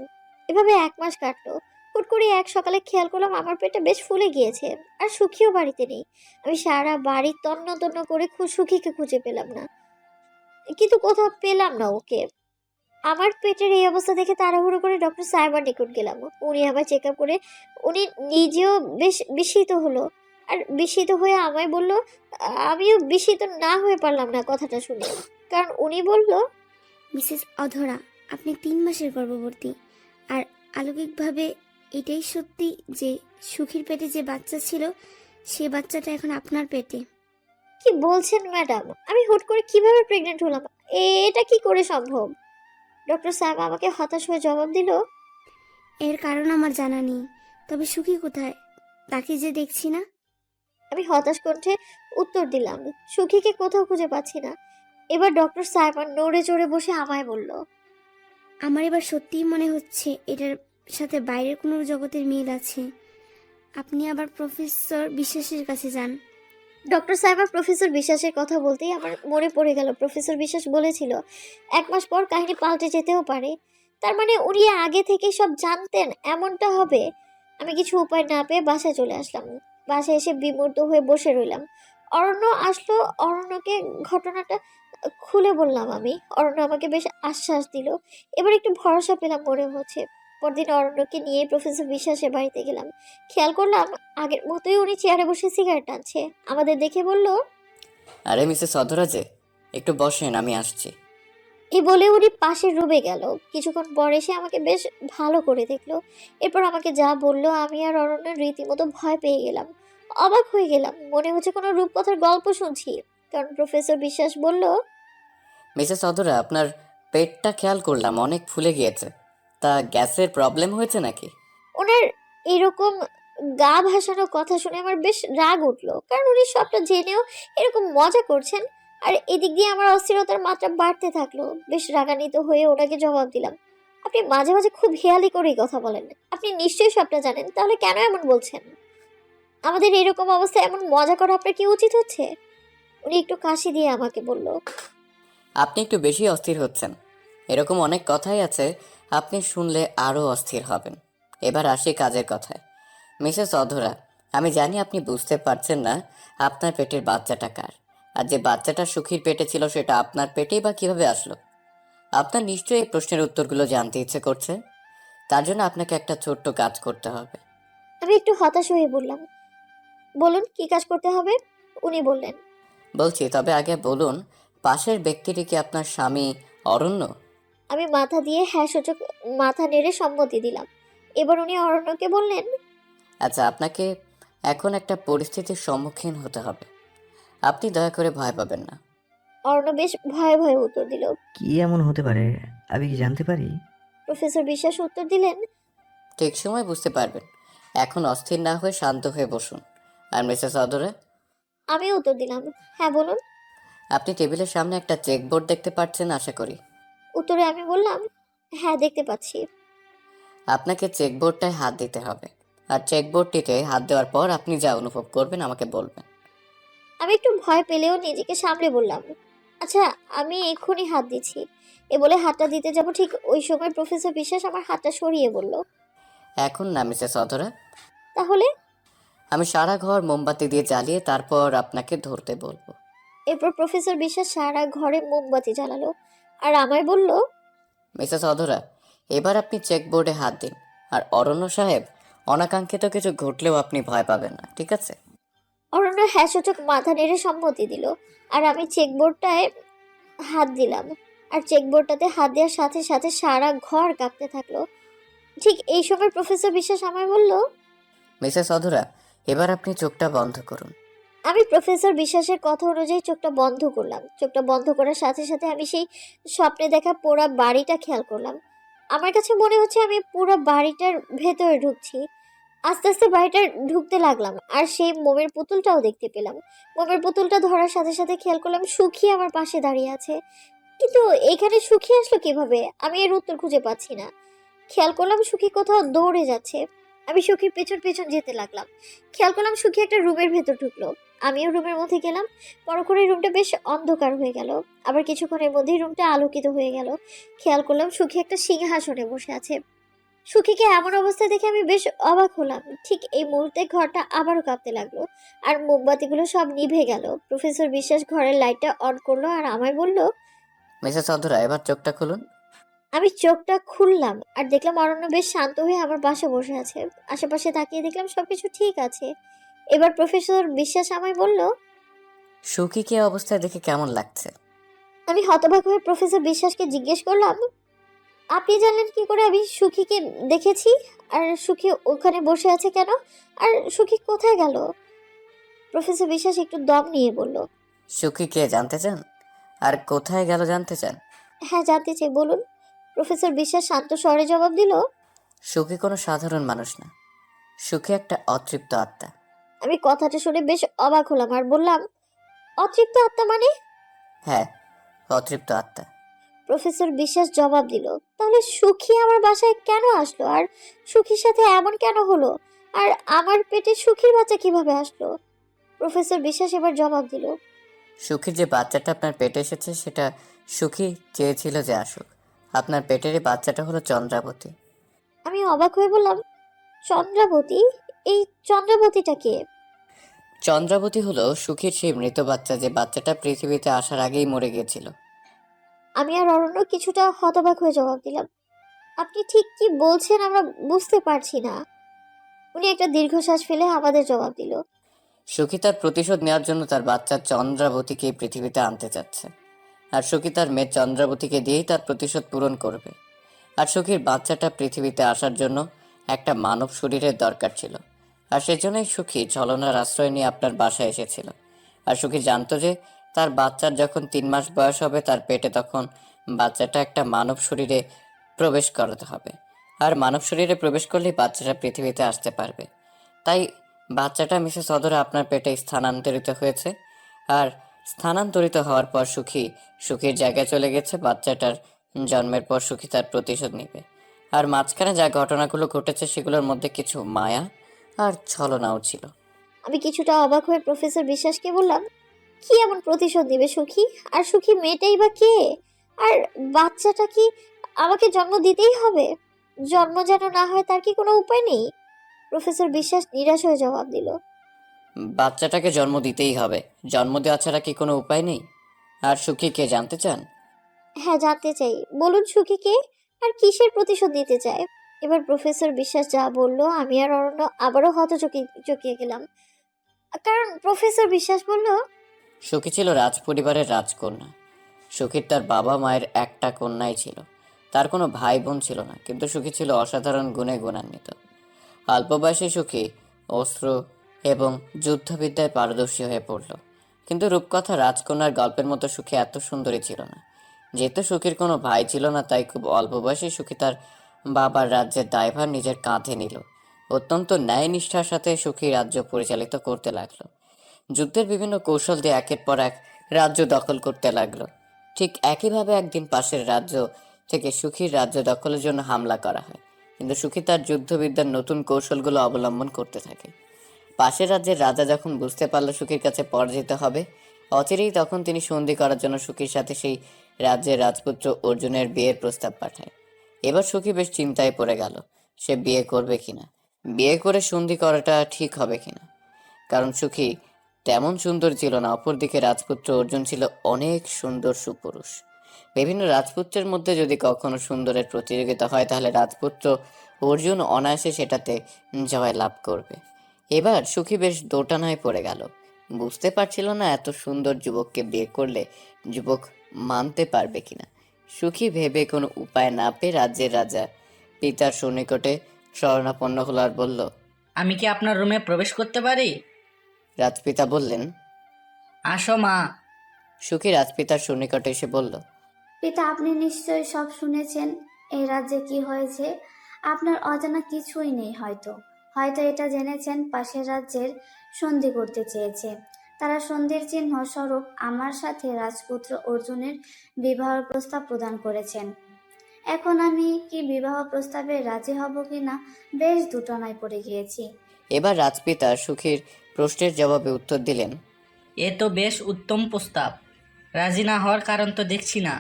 A: এভাবে 1 মাস কাটলো। হুট করে এক সকালে খেয়াল করলাম আমার পেটটা বেশ ফুলে গিয়েছে, আর সুখীও বাড়িতে নেই। আমি সারা বাড়ি তন্ন তন্ন করে সুখীকে খুঁজে পেলাম না, কিন্তু কোথাও পেলাম না ওকে। আমার পেটের এই অবস্থা দেখে তাড়াহুড়ো করে ডক্টর সাইবার নিকট গেলাম। উনি আমার চেক আপ করে উনি নিজেও বেশ বিস্মিত হলো, আর বিস্মিত হয়ে আমায় বলল, আমিও বিস্মিত না হয়ে পারলাম না কথাটা শুনে, কারণ উনি বলল,
B: মিসেস অধরা, আপনি 3 মাসের গর্ভবতী। আর অলৌকিকভাবে এটাই সত্যি যে সুখীর পেটে যে বাচ্চা ছিল সে বাচ্চাটা এখন আপনার পেটে।
A: কি বলছেন ম্যাডাম? আমি হুট করে কিভাবে প্রেগনেন্ট হলাম? এটা কি করে সম্ভব? ডক্টর সাহেব আমাকে হতাশ হয়ে জবাব দিল,
B: এর কারণ আমার জানা নেই, তবে সুখী কোথায়? তাকে যে দেখছি না।
A: আমি হতাশ কণ্ঠে উত্তর দিলাম, সুখীকে কোথাও খুঁজে পাচ্ছি না। এবার ডক্টর সাহেব নড়ে চড়ে বসে আমায় বলল,
B: আমার এবার সত্যিই মনে হচ্ছে এটার সাথে বাইরের কোনো জগতের মিল আছে। আপনি আবার প্রফেসর বিশ্বাসের কাছে যান।
A: ডক্টর সাহেব প্রফেসর বিশ্বাসের কথা বলতেই আমার মনে পড়ে গেল প্রফেসর বিশ্বাস বলেছিল 1 মাস পর কাহিনী পাল্টে যেতেও পারে। তার মানে উনি আগে থেকেই সব জানতেন এমনটা হবে। আমি কিছু উপায় না পেয়ে বাসায় চলে আসলাম। বাসায় এসে বিমূর্ত হয়ে বসে রইলাম। অরণ্য আসলো। অরণ্যকে ঘটনাটা খুলে বললাম আমি। অরণ্য আমাকে বেশ আশ্বাস দিল। এবার একটু ভরসা পেলাম মনে হচ্ছে। পরদিন অরণ্যকে নিয়ে প্রফেসর বিশ্বাসের বাড়িতে গেলাম। খেয়াল করলাম আগের মতোই উনি চেয়ারে বসে সিগারেট টানছে। আমাদের দেখে বলল,
E: আরে মিসেস অধরা যে, একটু বসেন, আমি আসছি।
A: এই বলে উনি পাশের রুমে গেল। কিছুক্ষণ পর এসে আমাকে বেশ ভালো করে দেখলো। এরপর আমাকে যা বলল আমি আর অরণ্য রীতিমতো ভয় পেয়ে গেলাম। অবাক হয়ে গেলাম, মনে হচ্ছে কোনো রূপকথার গল্প শুনছি। কারণ প্রফেসর বিশ্বাস বলল,
E: মিসেস অধরা, আপনার পেটটা খেয়াল করলাম অনেক ফুলে গিয়েছে। তা গ্যাসের প্রবলেম হয়েছে নাকি?
A: ওনার এরকম গা ভাসানো কথা শুনে আমার বেশ রাগ উঠলো, কারণ উনি সবটা জেনেও এরকম মজা করছেন। আর এদিক দিয়ে আমার অস্থিরতার মাত্রা বাড়তে থাকলো। বেশ রাগান্বিত হয়ে ওনাকে জবাব দিলাম, আপনি মাঝে মাঝে খুব হেয়ালি করেই কথা বলেন। আপনি নিশ্চয়ই সবটা জানেন, তাহলে কেন এমন বলছেন? আমাদের এরকম অবস্থায় এমন মজা করা আপনার কি উচিত হচ্ছে? উনি একটু কাশি দিয়ে আমাকে বলল,
E: আপনি একটু বেশি অস্থির হচ্ছেন। এরকম অনেক কথাই আছে, আপনি শুনলে আরও অস্থির হবেন। এবার আসি কাজের কথায়। মিসেস অধরা, আমি জানি আপনি বুঝতে পারছেন না আপনার পেটের বাচ্চাটা কার। আর যে বাচ্চাটা সুখীর পেটে ছিল সেটা আপনার পেটেই বা কিভাবে আসলো? আপনার নিশ্চয়ই এই প্রশ্নের উত্তরগুলো জানতে ইচ্ছে করছে। তার জন্য আপনাকে একটা ছোট্ট কাজ করতে হবে।
A: আমি একটু হতাশ হয়ে বললাম, বলুন কি কাজ করতে হবে? উনি বললেন,
E: বলছি, তবে আগে বলুন, পাশের ব্যক্তিটি কি আপনার স্বামী অরণ্য?
A: আমি মাথা দিয়ে হ্যাঁ সূচক মাথা নেড়ে সম্মতি দিলাম। এবার উনি অরণ্যকে বললেন,
E: আচ্ছা, আপনাকে এখন একটা পরিস্থিতির সম্মুখীন হতে হবে। আপনি দয়া করে ভয় পাবেন না।
A: অরণ্য বেশ ভয়ে ভয়ে উত্তর দিল।
D: কি এমন হতে পারে, আমি কি জানতে পারি?
A: প্রফেসর বিশ্বাস উত্তর দিলেন,
E: ঠিক সময় বুঝতে পারবেন। এখন অস্থির না হয়ে শান্ত হয়ে বসুন। আর মিসেস অধরা,
A: আমি উত্তর দিলাম, হ্যাঁ বলুন।
E: আপনি টেবিলের সামনে একটা চেকবোর্ড দেখতে পাচ্ছেন আশা করি।
A: উত্তরে আমি বললাম, হ্যাঁ দেখতে পাচ্ছি।
E: আপনাকে চেকবোর্ডটায় হাত দিতে হবে, আর চেকবোর্ডটিতে হাত দেওয়ার পর আপনি যা অনুভব করবেন আমাকে বলবেন।
A: আমি একটু ভয় পেলেও নিজেকে সামলে বললাম, আচ্ছা আমি এক্ষুনি হাত দিচ্ছি। এ বলে হাতটা দিতে যাব, ঠিক ওই সময় প্রফেসর বিশ্বাস আমার হাতটা সরিয়ে বলল,
E: এখন না মিসেস অধরা,
A: তাহলে?
E: আমি সারা ঘর মোমবাতি দিয়ে জ্বালিয়ে তারপর আপনাকে ধরতে বলবো।
A: এরপর প্রফেসর বিশ্বাস সারা ঘরে মোমবাতি জ্বালালো আর আমায় বলল,
E: মিসেস অধরা, এবার আপনি চেকবোর্ডে হাত দিন। আর অরণ্য সাহেব, অনাকাঙ্ক্ষিত কিছু ঘটলেও আপনি ভয় পাবেন না, ঠিক আছে?
A: অরণ্য হ্যাসূচক মাথা নেড়ে সম্মতি দিল আর আমি চেকবোর্ডটায় হাত দিলাম। আর চেকবোর্ডটাতে হাত দেওয়ার সাথে সাথে সারা ঘর কাঁপতে থাকলো। ঠিক এই সময় প্রফেসর বিশ্বাস আমায় বলল,
E: মিসেস অধরা, এবার আপনি চোখটা বন্ধ করুন।
A: আমি প্রফেসর বিশ্বাসের কথা অনুযায়ী চোখটা বন্ধ করলাম। চোখটা বন্ধ করার সাথে সাথে আমি সেই স্বপ্নে দেখা পোড়া বাড়িটা খেয়াল করলাম। আমার কাছে মনে হচ্ছে আমি পুরো বাড়িটার ভেতরে ঢুকছি। আস্তে আস্তে বাড়িটা ঢুকতে লাগলাম আর সেই মোমের পুতুলটাও দেখতে পেলাম। মোমের পুতুলটা ধরার সাথে সাথে খেয়াল করলাম সুখী আমার পাশে দাঁড়িয়ে আছে। কিন্তু এখানে সুখী আসলো কিভাবে, আমি এর উত্তর খুঁজে পাচ্ছি না। খেয়াল করলাম সুখী কোথাও দৌড়ে যাচ্ছে। আমি সুখীর পেছন পেছন যেতে লাগলাম। খেয়াল করলাম সুখী একটা রুমের ভেতর ঢুকলো। আমিও রুমের মধ্যে গেলাম। পরক্ষণে রুমটা বেশ অন্ধকার হয়ে গেল, আবার কিছুক্ষণের মধ্যেই রুমটা আলোকিত হয়ে গেল। খেয়াল করলাম সুখী একটা সিংহাসনে বসে আছে। সুখীকে এমন অবস্থায় দেখে আমি বেশ অবাক হলাম। ঠিক এই মুহূর্তে ঘরটা আবারও কাঁপতে লাগলো আর মোমবাতিগুলো সব নিভে গেল। প্রফেসর বিশ্বাস ঘরের লাইটটা অন করলো আর আমায় বলল,
E: মিসেস অধরা, এবার চোখটা খুলুন।
A: আমি চোখটা খুললাম আর দেখলাম অরণ্য বেশ শান্ত হয়ে আমার পাশে বসে আছে। আশেপাশে তাকিয়ে দেখলাম সবকিছু ঠিক আছে। এবার প্রফেসর বিশ্বাস আমায় বলল,
E: সুখীকে অবস্থায় দেখে কেমন লাগছে?
A: আমি হতবাক হয়ে প্রফেসর বিশ্বাসকে জিজ্ঞেস করলাম, আপনি জানলেন কি করে আমি সুখীকে দেখেছি? আর সুখী ওখানে বসে আছে কেন? আর সুখী কোথায় গেল? প্রফেসর বিশ্বাস একটু দম নিয়ে বলল,
E: সুখী কে জানতে চান? আর কোথায় গেল জানতে চান?
A: হ্যাঁ জানতে চাই, বলুন। প্রফেসর বিশ্বাস শান্ত স্বরে জবাব দিল,
E: সুখী কোনো সাধারণ মানুষ না, সুখী একটা অতৃপ্ত আত্মা।
A: আমি কথাটা শুনে বেশ অবাক হলাম আর বললাম, অতৃপ্ত আত্মা মানে?
E: হ্যাঁ, অতৃপ্ত আত্মা।
A: প্রফেসর বিশ্বাস জবাব দিল, তাহলে সুখী আমার বাসায় কেন আসলো? আর সুখীর সাথে এমন কেন হলো? আর আমার পেটে সুখীর বাচ্চা কিভাবে আসলো? প্রফেসর বিশ্বাস এবার জবাব দিল,
E: সুখীর যে বাচ্চাটা আপনার পেটে এসেছে সেটা সুখী চেয়েছিল যে আসুক। আপনার পেটের এই বাচ্চাটা হলো চন্দ্রাবতী।
A: আমি অবাক হয়ে বললাম, চন্দ্রাবতী? এই চন্দ্রাবতীটা কে?
E: চন্দ্রাবতী হলো সুখীর সেই মৃত বাচ্চা, যে বাচ্চাটা পৃথিবীতে আসার আগেই মরে গিয়েছিল।
A: আমি আর অরণ্য কিছুটা হতবাক হয়ে জবাব দিলাম, আপনি ঠিক কি বলছেন আমরা বুঝতে পারছি না। উনি একটা দীর্ঘশ্বাস ফেলে আমাদের জবাব দিল,
E: সুখী তার প্রতিশোধ নেওয়ার জন্য তার বাচ্চা চন্দ্রাবতীকে এই পৃথিবীতে আনতে চাচ্ছে। আর সুখী তার মেয়ে চন্দ্রাবতীকে দিয়েই তার প্রতিশোধ পূরণ করবে। আর সুখীর বাচ্চাটা পৃথিবীতে আসার জন্য একটা মানব শরীরের দরকার ছিল। আর সেজন্যই সুখী ছলনার আশ্রয় নিয়ে আপনার বাসায় এসেছিল। আর সুখী জানতো যে তার বাচ্চার যখন 3 মাস বয়স হবে তার পেটে, তখন বাচ্চাটা একটা মানব শরীরে প্রবেশ করাতে হবে। আর মানব শরীরে প্রবেশ করলেই বাচ্চাটা পৃথিবীতে আসতে পারবে। তাই বাচ্চাটা মিসেস অধরা আপনার পেটে স্থানান্তরিত হয়েছে। আর স্থানান্তরিত হওয়ার পর সুখীর জায়গায় চলে গেছে। বাচ্চাটার জন্মের পর সুখী তার প্রতিশোধ নেবে। আর মাঝখানে যা ঘটনাগুলো ঘটেছে সেগুলোর মধ্যে কিছু মায়া আর ছলনাও ছিল।
A: আমি কিছুটা অবাক হয়ে প্রফেসর বিশ্বাসকে বললাম, কি এমন প্রতিশোধ নেবে সুখী? আর সুখী মেয়েটাই বা কে? আর বাচ্চাটা কি আমাকে জন্ম দিতেই হবে? জন্ম যেন না হয় তার কি কোনো উপায় নেই? প্রফেসর বিশ্বাস নিরাশ হয়ে জবাব দিল,
E: বাচ্চাটাকে জন্ম দিতেই হবে, জন্ম দেওয়া ছাড়া কি কোনো উপায় নেই? আর সুখী কে জানতে চান?
A: হ্যাঁ জানতে চাই, বলুন সুখী কে? আর কিসের প্রতিশোধ নিতে চায়? এবার প্রফেসর বিশ্বাস যা বলল আমি আর অরণ্য আবারও চকিয়ে গেলাম। কারণ প্রফেসর বিশ্বাস বলল,
E: সুখী ছিল রাজ পরিবারের রাজকন্যা। সুখীর তার বাবা মায়ের একটা কন্যাই ছিল, তার কোনো ভাই বোন ছিল না। কিন্তু সুখী ছিল অসাধারণ গুণে গুণান্বিত। অল্প বয়সে সুখী অস্ত্র এবং যুদ্ধবিদ্যায় পারদর্শী হয়ে পড়ল। কিন্তু রূপকথা রাজকন্যার গল্পের মতো সুখী এত সুন্দরী ছিল না। যেহেতু সুখীর কোনো ভাই ছিল না, তাই খুব অল্প বয়সে সুখী তার বাবার রাজ্যের দায়ভার নিজের কাঁধে নিল। অত্যন্ত ন্যায়নিষ্ঠার সাথে সুখী রাজ্য পরিচালিত করতে লাগলো। যুদ্ধের বিভিন্ন কৌশল দিয়ে একের পর এক রাজ্য দখল করতে লাগলো। ঠিক একইভাবে একদিন পাশের রাজ্য থেকে সুখীর রাজ্য দখলের জন্য হামলা করা হয়। কিন্তু সুখী তার যুদ্ধবিদ্যার নতুন কৌশলগুলো অবলম্বন করতে থাকে। পাশের রাজ্যের রাজা যখন বুঝতে পারল সুখীর কাছে পরাজিত হবে, অচিরেই তখন তিনি সন্ধি করার জন্য সুখীর সাথে সেই রাজ্যের রাজপুত্র অর্জুনের বিয়ের প্রস্তাব পাঠায়। এবার সুখী বেশ চিন্তায় পড়ে গেল, সে বিয়ে করবে কিনা, বিয়ে করে সন্ধি করাটা ঠিক হবে কিনা। কারণ সুখী তেমন সুন্দর ছিল না, অপরদিকে রাজপুত্র অর্জুন ছিল অনেক সুন্দর সুপুরুষ। বিভিন্ন রাজপুত্রের মধ্যে যদি কখনো সুন্দরের প্রতিযোগিতা হয়, তাহলে রাজপুত্র অর্জুন অনায়াসে সেটাতে জয় লাভ করবে। এবার সুখী বেশ দোটানায় পড়ে গেল, বুঝতে পারছিল না এত সুন্দর যুবককে বিয়ে করলে যুবক মানতে পারবে কিনা। সুখী ভেবে কোনো উপায় না পেয়ে রাজ্যের রাজা পিতার সন্নিকটে শরণাপন্ন হলো আর বলল,
F: আমি কি আপনার রুমে প্রবেশ করতে পারি?
E: রাজপিতা বললেন।
F: আসো মা।
E: সুখী রাজপিতার সন্নিকটে এসে বলল,
C: পিতা, আপনি নিশ্চয়ই সব শুনেছেন। এই রাজ্যে কি হয়েছে? আপনার অজানা কিছুই নেই হয়তো। হয়তো এটা জেনেছেন পাশের রাজ্যের সন্ধি করতে চেয়েছে। তারা সন্ধির চিহ্ন স্বরূপ আমার সাথে রাজপুত্র অর্জুনের বিবাহ প্রস্তাব প্রদান করেছেন। এখন আমি কি বিবাহ প্রস্তাবে রাজি হব কিনা বেশ দুটানায় পড়ে গিয়েছি।
E: এবার রাজপিতা সুখীর প্রশ্নের জবাবে উত্তর দিলেন,
F: এ তো বেশ উত্তম প্রস্তাব। রাজি না হওয়ার কারণ তো দেখছি না।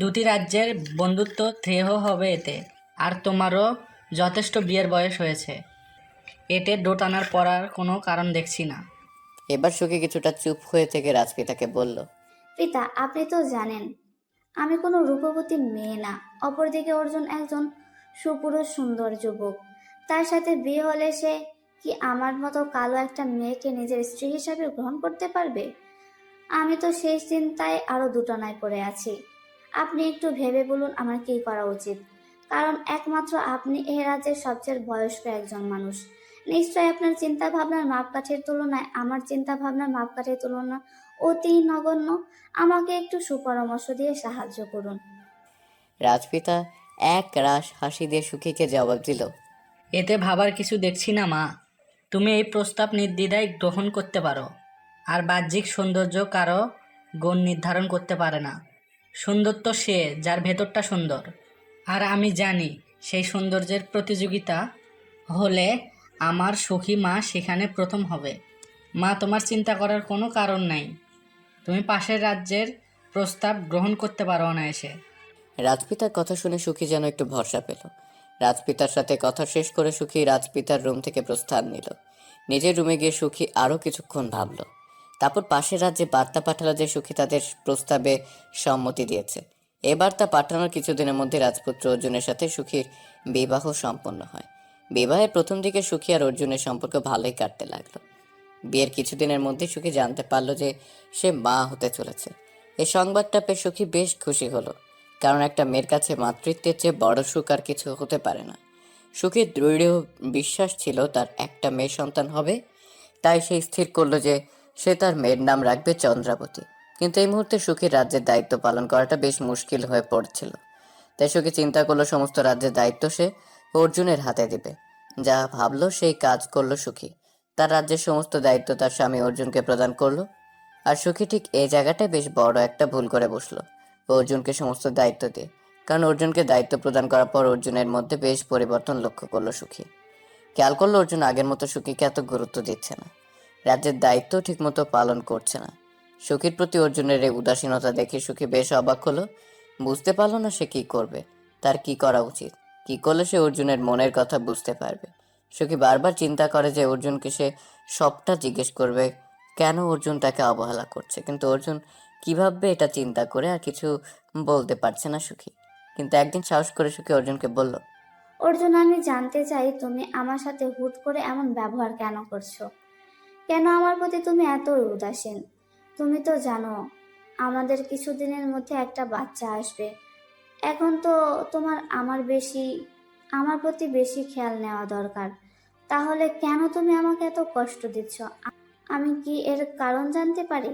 F: দুটি রাজ্যের বন্ধুত্ব দৃঢ় হবে এতে, আর তোমারও যথেষ্ট বিয়ের বয়স হয়েছে। এতে দোটানার পড়ার কোনো কারণ দেখছি না।
E: এবার সুখী কিছুটা চুপ হয়ে থেকে রাজপিতাকে বলল,
C: পিতা, আপনি তো জানেন আমি কোনো রূপবতী মেয়ে না। অপরদিকে অর্জুন একজন সুপুরুষ সুন্দর যুবক। তার সাথে বিয়ে হলে সে কি আমার মতো কালো একটা মেয়েকে নিজের স্ত্রী হিসাবে গ্রহণ করতে পারবে? আমি তো সেই চিন্তায় আরো দুটানায় পড়ে আছি। আপনি একটু ভেবে বলুন আমার কি করা উচিত। কারণ একমাত্র আপনি এই রাজ্যের সবচেয়ে বয়স্ক একজন মানুষ। নিশ্চয়ই আপনার চিন্তা ভাবনার মাপকাঠির তুলনায় আমার চিন্তা ভাবনার মাপকাঠির তুলনা অতি নগণ্য। আমাকে একটু সুপরামর্শ দিয়ে সাহায্য করুন।
E: রাজপিতা এক রাশ হাসি দিয়ে সুখীকে জবাব দিল,
F: এতে ভাবার কিছু দেখছি না মা। তুমি এই প্রস্তাব নির্দ্বিধায় গ্রহণ করতে পারো। আর বাহ্যিক সৌন্দর্য কারো গুণ নির্ধারণ করতে পারে না। সুন্দর তো সে যার ভেতরটা সুন্দর। আর আমি জানি সেই সৌন্দর্যের প্রতিযোগিতা হলে আমার সখী মা সেখানে প্রথম হবে। মা, তোমার চিন্তা করার কোনো কারণ নাই। তুমি পাশের রাজ্যের প্রস্তাব গ্রহণ করতে পারো অনায়াসে।
E: রাজপিতার কথা শুনে সুখী যেন একটু ভরসা পেল। রাজপিতার সাথে কথা শেষ করে সুখী রাজপিতার রুম থেকে প্রস্থান নিল। নিজের রুমে গিয়ে সুখী আরও কিছুক্ষণ ভাবল। তারপর পাশের রাজ্যে বার্তা পাঠালো যে সুখী তাদের প্রস্তাবে সম্মতি দিয়েছে। এ বার্তা পাঠানোর কিছুদিনের মধ্যে রাজপুত্র অর্জুনের সাথে সুখীর বিবাহ সম্পন্ন হয়। বিবাহের প্রথম দিকে সুখী আর অর্জুনের সম্পর্ক ভালোই কাটতে লাগলো। বিয়ের কিছুদিনের মধ্যে সুখী জানতে পারলো যে সে মা হতে চলেছে। এই সংবাদটা পেয়ে সুখী বেশ খুশি হলো, কারণ একটা মেয়ের কাছে মাতৃত্বের চেয়ে বড় সুখ আর কিছু হতে পারে না। সুখীর দৃঢ় বিশ্বাস ছিল তার একটা মেয়ে সন্তান হবে, তাই সে স্থির করলো যে সে তার মেয়ের নাম রাখবে চন্দ্রাবতী। কিন্তু এই মুহূর্তে সুখীর রাজ্যের দায়িত্ব পালন করাটা বেশ মুশকিল হয়ে পড়ছিল। তাই সুখী চিন্তা করলো সমস্ত রাজ্যের দায়িত্ব সে অর্জুনের হাতে দেবে। যা ভাবলো সেই কাজ করলো সুখী। তার রাজ্যের সমস্ত দায়িত্ব তার স্বামী অর্জুনকে প্রদান করলো। আর সুখী ঠিক এই জায়গাটায় বেশ বড় একটা ভুল করে বসলো অর্জুনকে সমস্ত দায়িত্ব দিয়ে। কারণ অর্জুনকে দায়িত্ব প্রদান করার পর অর্জুনের মধ্যে বেশ পরিবর্তন লক্ষ্য করলো সুখী। খেয়াল করলো অর্জুন আগের মতো সুখীকে এত গুরুত্ব দিচ্ছে না, রাজ্যের দায়িত্ব ঠিকমতো পালন করছে না। সুখীর প্রতি অর্জুনের এই উদাসীনতা দেখে সুখী বেশ অবাক হলো। বুঝতে পারলো না সে কি করবে, তার কি করা উচিত, কি করলে সে অর্জুনের মনের কথা বুঝতে পারবে। সুখী বারবার চিন্তা করে যে অর্জুনকে সে সবটা জিজ্ঞেস করবে কেন অর্জুন তাকে অবহেলা করছে, কিন্তু অর্জুন কি ভাববে এটা চিন্তা করে আর কিছু বলতে পারছে না সুখী। কিন্তু একদিন সাহস করে সুখী অর্জুনকে বলল,
C: অর্জুন, আমি জানতে চাই তুমি আমার সাথে হুট করে এমন ব্যবহার কেন করছো? কেন আমার প্রতি তুমি এত উদাসীন? তুমি তো জানো আমাদের কিছুদিনের মধ্যে একটা বাচ্চা আসবে। এখন তো তোমার আমার প্রতি বেশি খেয়াল নেওয়া দরকার। তাহলে কেন তুমি আমাকে এত কষ্ট দিচ্ছ? আমি কি এর কারণ জানতে পারি?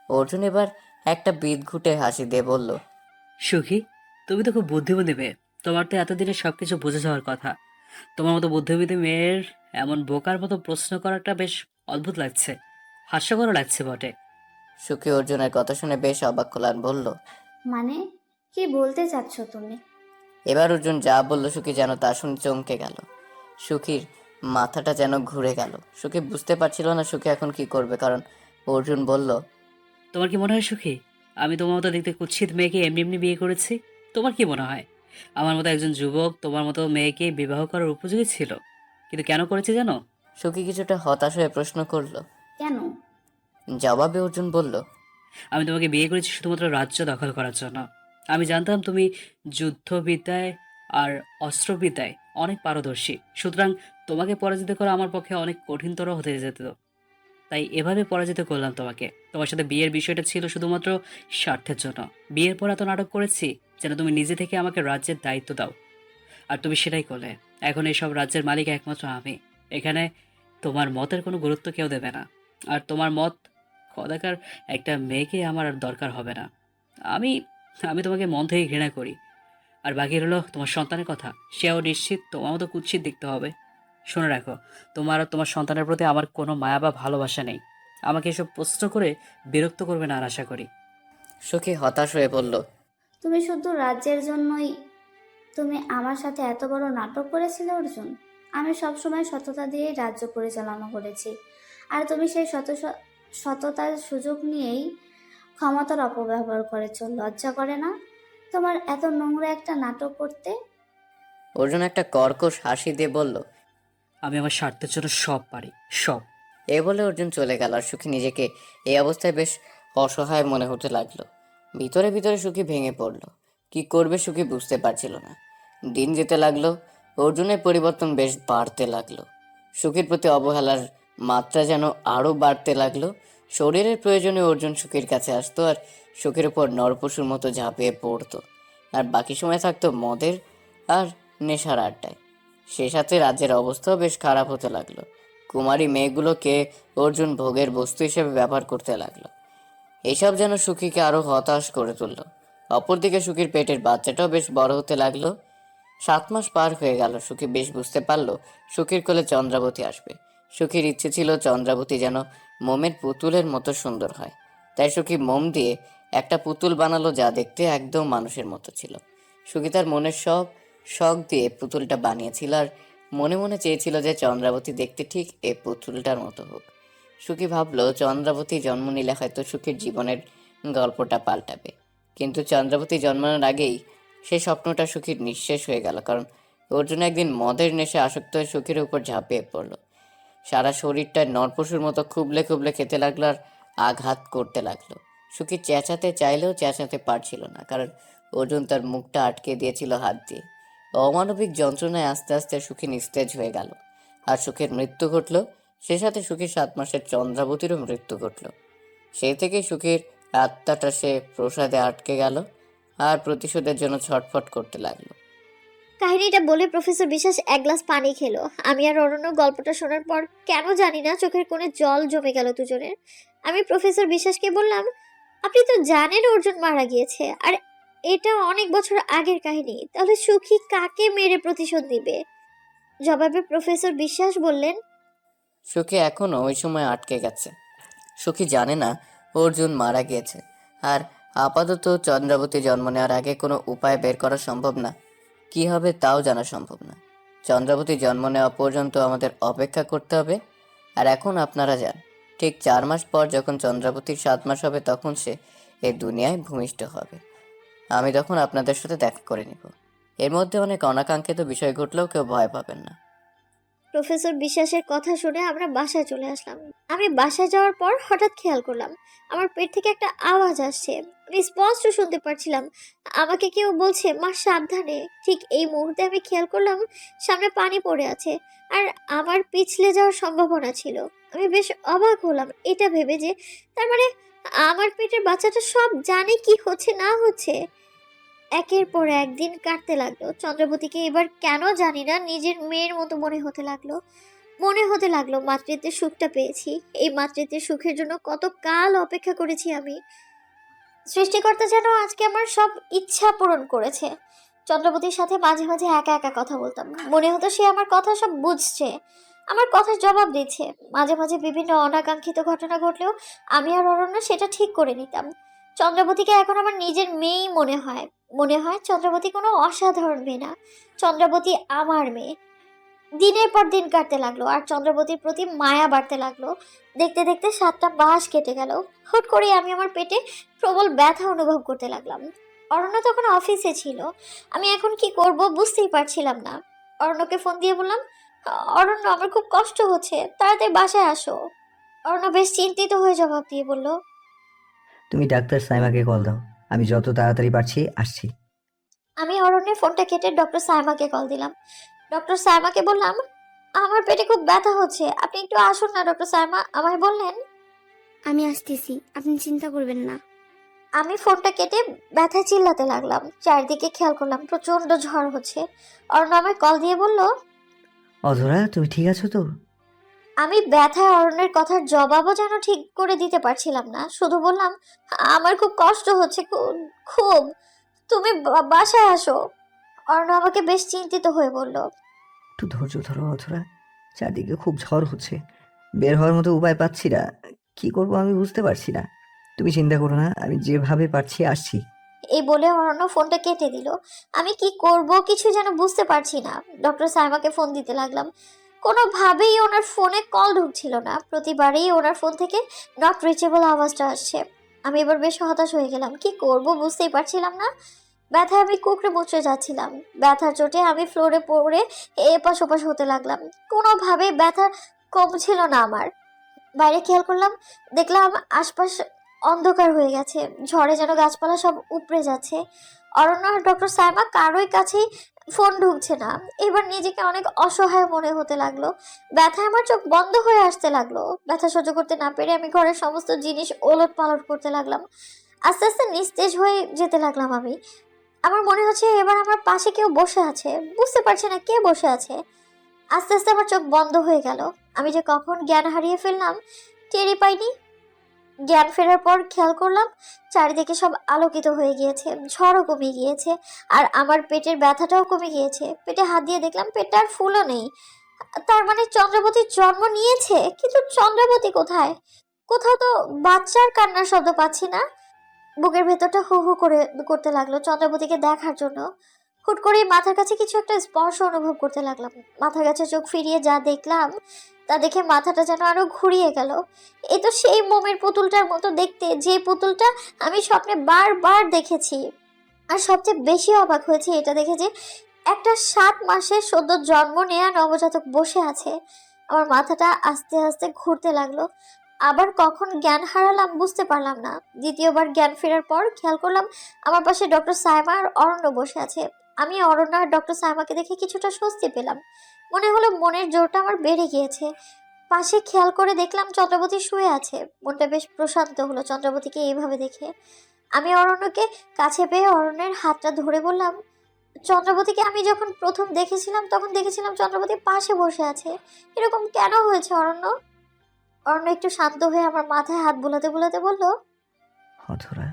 E: অর্জুন এবার একটা বিদঘুটে হাসি দিয়ে বলল,
G: সুখী, তুমি তো খুব বুদ্ধিমতী মেয়ে। তোমার তো এতদিনে সবকিছু বুঝে যাওয়ার কথা। তোমার মতো বুদ্ধিমতী মেয়ের এমন বোকার মতো প্রশ্ন করাটা বেশ অদ্ভুত লাগছে, হাস্যকরও লাগছে বটে।
E: সুখী অর্জুনের কথা শুনে বেশ অবাক হলো আর বলল,
C: মানে কি বলতে চাচ্ছ তুমি?
E: এবার অর্জুন যা বলল সুখী যেন তা শুনে চমকে গেল। সুখীর মাথাটা যেন ঘুরে গেল। সুখী বুঝতে পারছিল না সুখী এখন কি করবে, কারণ অর্জুন বলল,
G: তোমার কি মনে হয় সুখী আমি তোমার মতো দেখতে কুৎসিত মেয়েকে এমনি এমনি বিয়ে করেছি? তোমার কি মনে হয় আমার মতো একজন যুবক তোমার মতো মেয়েকে বিবাহ করার উপযোগী ছিল? কিন্তু কেন করেছে জানো?
E: সুখী কিছুটা হতাশ হয়ে প্রশ্ন করলো।
C: কেন?
E: জবাবে অর্জুন বলল,
G: আমি তোমাকে বিয়ে করেছি শুধুমাত্র রাজ্য দখল করার জন্য। আমি জানতাম তুমি যুদ্ধবিদ্যায় আর অস্ত্রবিদ্যায় অনেক পারদর্শী, সুতরাং তোমাকে পরাজিত করা আমার পক্ষে অনেক কঠিনতর হতে যেত। তাই এভাবে পরাজিত করলাম তোমাকে। তোমার সাথে বিয়ের বিষয়টা ছিল শুধুমাত্র স্বার্থের জন্য। বিয়ের পর এত নাটক করেছি যেন তুমি নিজে থেকে আমাকে রাজ্যের দায়িত্ব দাও, আর তুমি সেটাই করলে। এখন এইসব রাজ্যের মালিক একমাত্র আমি। এখানে তোমার মতের কোনো গুরুত্ব কেউ দেবে না, আর তোমার মত কদাকার একটা মেয়েকে আমার আর দরকার হবে না। আমি আমি তোমাকে মন থেকে ঘৃণা করি। আর বাকি হলো তোমার সন্তানের কথা, সেও নিশ্চিত তোমার মতো কুৎসিত দেখতে হবে। শুনে রাখো, তোমার আর তোমার সন্তানের প্রতি আমার কোনো মায়া বা ভালোবাসা নেই। আমাকে এসব প্রশ্ন করে বিরক্ত করবে না আর আশা করি।
E: সুখী হতাশ হয়ে বলল,
C: তুমি শুধু রাজ্যের জন্যই তুমি আমার সাথে এত বড় নাটক করেছিলে অর্জুন? আমি সবসময় সততা দিয়েই রাজ্য পরিচালনা করেছি, আর তুমি সেই সততার সুযোগ নিয়েই ক্ষমতার অপব্যবহার করেছো। লজ্জা করে না তোমার এত নোংরা একটা নাটক করতে?
E: অর্জুন একটা কর্কশ হাসি দিয়ে বলল।
G: আমি আমার স্বার্থের জন্য সব পারি, সব।
E: এ বলে অর্জুন চলে গেল, আর সুখী নিজেকে এই অবস্থায় বেশ অসহায় মনে হতে লাগলো। ভিতরে ভিতরে সুখী ভেঙে পড়ল। কি করবে সুখী বুঝতে পারছিল না। দিন যেতে লাগলো, অর্জুনের পরিবর্তন বেশ বাড়তে লাগলো। সুখীর প্রতি অবহেলার মাত্রা যেন আরো বাড়তে লাগলো। শরীরের প্রয়োজনে অর্জুন সুখীর কাছে আসতো, আর সুখীর উপর নরপশুর মতো ঝাঁপিয়ে পড়তো। আর বাকি সময় থাকতো মদের আর নেশার আড্ডায়। সে সাথে রাজ্যের অবস্থাও বেশ খারাপ হতে লাগলো। কুমারী মেয়েগুলোকে অর্জুন ভোগের বস্তু হিসেবে ব্যবহার করতে লাগলো। এসব যেন সুখীকে আরো হতাশ করে তুলল। অপরদিকে সুখীর পেটের বাচ্চাটাও বেশ বড় হতে লাগলো। 7 মাস পার হয়ে গেল। সুখী বেশ বুঝতে পারলো সুখীর কোলে চন্দ্রাবতী আসবে। সুখীর ইচ্ছে ছিল চন্দ্রাবতী যেন মোমের পুতুলের মতো সুন্দর হয়। তাই সুখী মোম দিয়ে একটা পুতুল বানালো, যা দেখতে একদম মানুষের মতো ছিল। সুখী তার মনের সব শখ দিয়ে পুতুলটা বানিয়েছিল, আর মনে মনে চেয়েছিল যে চন্দ্রাবতী দেখতে ঠিক এই পুতুলটার মতো হোক। সুখী ভাবলো চন্দ্রাবতী জন্ম নিলে হয়তো সুখীর জীবনের গল্পটা পাল্টাবে। কিন্তু চন্দ্রাবতী জন্মানোর আগেই সেই স্বপ্নটা সুখীর নিঃশেষ হয়ে গেল, কারণ অর্জুন একদিন মদের নেশে আসক্ত হয়ে সুখীর উপর ঝাঁপিয়ে পড়লো। সারা শরীরটা নরপশুর মতো খুবলে খুবলে খেতে লাগলো আর আঘাত করতে লাগলো। সুখী চেঁচাতে চাইলেও চেঁচাতে পারছিল না, কারণ অর্জুন তার মুখটা আটকে দিয়েছিল হাত দিয়ে। অমানবিক যন্ত্রণায় আস্তে আস্তে সুখী নিস্তেজ হয়ে গেল, আর সুখের মৃত্যু ঘটল। সে সাথে সুখীর 7 মাসের চন্দ্রাবতীরও মৃত্যু ঘটল। সেই থেকে সুখীর আত্মাটা সে প্রসাদে আটকে গেল, আর প্রতিশোধের জন্য ছটফট করতে লাগলো।
A: কাহিনীটা বলে প্রফেসর বিশ্বাস এক গ্লাস পানি খেলো। আমি আর অরণ্য গল্পটা শোনার পর কেন জানি না চোখের কোণে জল জমে গেল দুজনের। আমি প্রফেসর বিশ্বাসকে বললাম, আপনি তো জানেন অর্জুন মারা গিয়েছে, আর এটা অনেক বছর আগের কাহিনী। তাহলে সুখী কাকে মেরে প্রতিশোধ দিবে? জবাবে প্রফেসর বিশ্বাস বললেন,
E: সুখী এখনো ওই সময় আটকে গেছে। সুখী জানে না অর্জুন মারা গিয়েছে, আর আপাতত চন্দ্রাবতী জন্ম নেওয়ার আগে কোনো উপায় বের করা সম্ভব না। কি হবে তাও জানা সম্ভব না। চন্দ্রাবতী জন্ম নেওয়া পর্যন্ত আমাদের অপেক্ষা করতে হবে। আর এখন আপনারা যান। ঠিক 4 মাস পর যখন চন্দ্রাবতীর 7 মাস হবে, তখন সে এই দুনিয়ায় ভূমিষ্ঠ হবে। আমি তখন আপনাদের সাথে দেখা করে নিব। এর মধ্যে অনেক অনাকাঙ্ক্ষিত বিষয় ঘটলেও কেউ ভয় পাবেন না।
A: প্রফেসর বিশ্বাসের কথা শুনে আমরা বাসায় চলে আসলাম। আমি বাসায় যাওয়ার পর হঠাৎ খেয়াল করলাম আমার পেট থেকে একটা আওয়াজ আসছে। আমি স্পষ্ট শুনতে পারছিলাম আমাকে কেউ বলছে, মা সাবধানে। ঠিক এই মুহূর্তে আমি খেয়াল করলাম সামনে পানি পড়ে আছে, আর আমার পিছলে যাওয়ার সম্ভাবনা ছিল। আমি বেশ অবাক হলাম এটা ভেবে যে তার মানে আমার পেটের বাচ্চাটা সব জানে কি হচ্ছে না হচ্ছে। একের পর একদিন কাটতে লাগলো। চন্দ্রবতীকে এবার কেন জানি না নিজের মেয়ের মতো মনে হতে লাগলো মাতৃত্বের সুখটা পেয়েছি। এই মাতৃত্বের সুখের জন্য কত কাল অপেক্ষা করেছি আমি। সৃষ্টিকর্তা যেন আজকে আমার সব ইচ্ছা পূরণ করেছে। চন্দ্রবতীর সাথে মাঝে মাঝে একা একা কথা বলতাম। মনে হতো সে আমার কথা সব বুঝছে, আমার কথার জবাব দিচ্ছে। মাঝে মাঝে বিভিন্ন অনাকাঙ্ক্ষিত ঘটনা ঘটলেও আমি আর অরণ্য সেটা ঠিক করে নিতাম। চন্দ্রবতীকে এখন আমার নিজের মেয়েই মনে হয়। মনে হয় চন্দ্রাবতী কোনো অসাধারণ মেয়ে না, চন্দ্রাবতী আমার মেয়ে। দিনের পর দিন কাটতে লাগলো আর চন্দ্রাবতীর প্রতি মায়া বাড়তে লাগলো। দেখতে দেখতে 7টা মাস কেটে গেল। হুট করে আমি আমার পেটে প্রবল ব্যথা অনুভব করতে লাগলাম। অরণ্য তখন অফিসে ছিল। আমি এখন কি করব বুঝতেই পারছিলাম না। অরণ্যকে ফোন দিয়ে বললাম, অরণ্য, আমার খুব কষ্ট হচ্ছে, তাড়াতাড়ি বাসায় আসো। অরণ্য বেশ চিন্তিত হয়ে জবাব দিয়ে বলল,
D: তুমি ডাক্তার সাইমাকে কল দাও, আমি যত তাড়াতাড়ি পারছি আসছি।
A: আমি অরণ্যের ফোনটা কেটে ডক্টর সাইমাকে কল দিলাম। ডক্টর সাইমাকে বললাম, আমার পেটে খুব ব্যথা হচ্ছে, আপনি একটু আসুন না। ডক্টর সাইমা আমায় বললেন।
B: আমি আসতেছি, আপনি চিন্তা করবেন না।
A: আমি ফোনটা কেটে ব্যথায় চিল্লাতে লাগলাম। চারদিকে খেয়াল করলাম প্রচন্ড ঝড় হচ্ছে। অরণ্য আমায় কল দিয়ে বলল,
D: অধরা, তুমি ঠিক আছো তো?
A: আমি ব্যথায় অরণ্যের কথার জবাবও যেন ঠিক করে দিতে পারছিলাম না। শুধু বললাম, আমার খুব কষ্ট হচ্ছে, খুব। তুমি বাসায় আসো। অরণ্য আমাকে বেশ চিন্তিত হয়ে বলল,
D: একটু ধৈর্য ধরো অধরা, চারদিকে খুব ঝড় হচ্ছে, বের হওয়ার মতো উপায় পাচ্ছি না, কি করব আমি বুঝতে পারছি না। তুমি চিন্তা করো না, আমি যেভাবে পারছি আসছি।
A: এই বলে অরণ্য ফোনটা কেটে দিল। আমি কি করব কিছু যেন বুঝতে পারছি না। ডক্টর সাইমাকে ফোন দিতে লাগলাম। কোনোভাবেই ওনার ফোনে কল ঢুকছিল না। প্রতিবারেই ওনার ফোন থেকে নট রিচেবল আওয়াজটা আসছে। আমি এবার বেশ হতাশ হয়ে গেলাম। কি করব বুঝতেই পারছিলাম না। ব্যথায় আমি কুকড়ে মুচড়ে যাচ্ছিলাম। ব্যথার চোটে আমি ফ্লোরে পড়ে এপাশ ওপাশ হতে লাগলাম। কোনোভাবেই ব্যথা কমছিল না আমার। বাইরে খেয়াল করলাম, দেখলাম আশপাশ অন্ধকার হয়ে গেছে। ঝড়ে যেন গাছপালা সব উপড়ে যাচ্ছে। অরণ্য আর ডক্টর সাইমা কারোই কাছেই ফোন ঢুকছে না। এবার নিজেকে অনেক অসহায় মনে হতে লাগলো। ব্যথায় আমার চোখ বন্ধ হয়ে আসতে লাগলো। ব্যথা সহ্য করতে না পেরে আমি ঘরের সমস্ত জিনিস ওলট পালট করতে লাগলাম। আস্তে আস্তে নিস্তেজ হয়ে যেতে লাগলাম আমি। আমার মনে হচ্ছে এবার আমার পাশে কেউ বসে আছে। বুঝতে পারছি না কে বসে আছে। আস্তে আস্তে আমার চোখ বন্ধ হয়ে গেল। আমি যে কখন জ্ঞান হারিয়ে ফেললাম টেরই পাইনি। জ্ঞান ফেরার পর খেয়াল করলাম চারিদিকে সব আলোকিত হয়ে গিয়েছে, ঝড়ও কমে গিয়েছে, আর আমার পেটের ব্যথাটাও কমে গিয়েছে। পেটে হাত দিয়ে দেখলাম পেটটা আর ফুলও নেই। তার মানে চন্দ্রাবতীর জন্ম নিয়েছে, কিন্তু চন্দ্রাবতী কোথায়? কোথাও তো বাচ্চার কান্নার শব্দ পাচ্ছি না। বুকের ভেতরটা হু হু করে করতে লাগলো চন্দ্রাবতীকে দেখার জন্য। হুট করেই মাথার কাছে কিছু একটা স্পর্শ অনুভব করতে লাগলাম। মাথার কাছে চোখ ফিরিয়ে যা দেখলাম তা দেখে মাথাটা যেন আরো ঘুরিয়ে গেল। এ তো সেই মোমের পুতুলটার মতো দেখতে, যে পুতুলটা আমি স্বপ্নে বারবার দেখেছি। আর সবচেয়ে বেশি অবাক হয়েছে এটা দেখে যে একটা 7 মাসের সদ্য জন্ম নেয়া নবজাতক বসে আছে। আমার মাথাটা আস্তে আস্তে ঘুরতে লাগলো। আবার কখন জ্ঞান হারালাম বুঝতে পারলাম না। দ্বিতীয়বার জ্ঞান ফেরার পর খেয়াল করলাম আমার পাশে ডক্টর সাইমা আর অরণ্য বসে আছে। আমি অরণ্য আর ডক্টর সাইমাকে দেখে কিছুটা স্বস্তি পেলাম। মনে হলো মনের জোরটা আমার বেড়ে গিয়েছে। পাশে খেয়াল করে দেখলাম চন্দ্রাবতী শুয়ে আছে। মনটা বেশ প্রশান্ত হলো চন্দ্রাবতীকে এইভাবে দেখে। আমি অরণ্যকে কাছে পেয়ে অরণ্যের হাতটা ধরে বললাম, চন্দ্রাবতীকে আমি যখন প্রথম দেখেছিলাম তখন দেখেছিলাম চন্দ্রাবতী পাশে বসে আছে। এরকম কেন হয়েছে অরণ্য? অরণ্য একটু শান্ত হয়ে আমার মাথায় হাত বুলাতে বুলাতে বলল,
D: অধরা,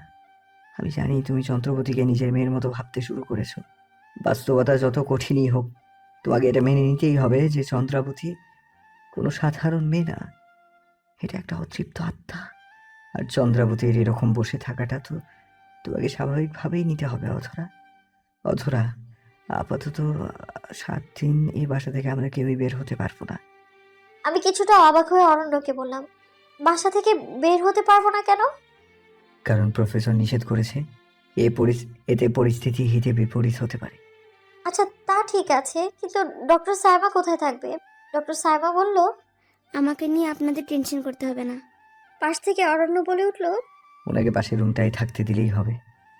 D: আমি জানি তুমি চন্দ্রবতীকে নিজের মেয়ের মতো ভাবতে শুরু করেছো। বাস্তবতা যত কঠিনই হোক, তোমাকে এটা মেনে নিতেই হবে যে চন্দ্রাবতী কোনো সাধারণ মেয়ে না, এটা একটা অতৃপ্ত আত্মা। আর চন্দ্রাবতীর এরকম বসে থাকাটা তো তোমাকে স্বাভাবিকভাবেই নিতে হবে অধরা। অধরা, আপাতত 7 দিন এই বাসা থেকে আমরা কেউই বের হতে পারবো না।
A: আমি কিছুটা অবাক হয়ে অরণ্যকে বললাম, বাসা থেকে বের হতে পারবো না কেন?
D: কারণ প্রফেসর নিষেধ করেছে, এতে পরিস্থিতি হিতে বিপরীত হতে পারে।
A: আচ্ছা তা ঠিক আছে, কিন্তু ডক্টর সাইমা কোথায় থাকবে? ডক্টর সাইমা বলল।
B: আমাকে নিয়ে আপনাদের টেনশন করতে হবে না।
A: পাশ থেকে অরণ্য বলে উঠল,
D: ওনাকে পাশের রুমটাই থাকতে দিলেই হবে।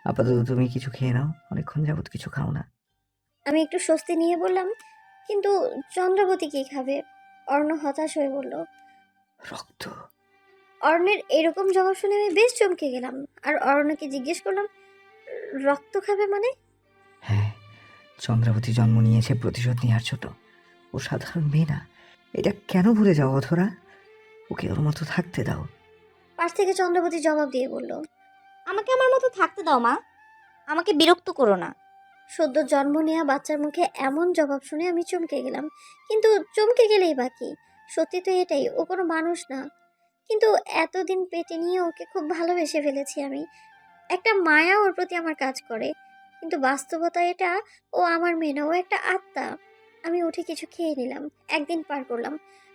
D: আপাতত তুমি কিছু খেয়ে নাও, অনেকক্ষণ যাবত কিছু খাও না।
A: আমি একটু স্বস্তি নিয়ে বললাম, কিন্তু চন্দ্রাবতী কি খাবে? অরণ্য হতাশ হয়ে বলল।
D: রক্ত।
A: অরণ্যের এরকম জবাব শুনে আমি বেশ চমকে গেলাম। আর অরণ্যকে জিজ্ঞেস করলাম, রক্ত খাবে মানে?
D: হ্যাঁ, চন্দ্রাবতী জন্ম নিয়েছে প্রতিশোধ নেওয়ার জন্য। ও সাধারণ মেয়ে না, এটা কেন ভুলে যাও অধরা? ওকে ওর মতো থাকতে দাও।
A: পাশ থেকে চন্দ্রাবতী জবাব দিয়ে বলল,
H: আমাকে আমার মতো থাকতে দাও মা, আমাকে বিরক্ত করো না।
A: সদ্য জন্ম নেওয়া বাচ্চার মুখে এমন জবাব শুনে আমি চমকে গেলাম। কিন্তু চমকে গেলেই বাকি, সত্যি তো এটাই, ও কোনো মানুষ না। কিন্তু এতদিন পেটে নিয়ে ওকে খুব ভালোবেসে ফেলেছি আমি। একটা মায়া ওর প্রতি আমার কাজ করে। কিন্তু বাস্তবতা এটা, ও আমার মেয়ে না, ও একটা আত্মা। আমি উঠে কিছু খেয়ে নিলাম। একদিন পার করলাম।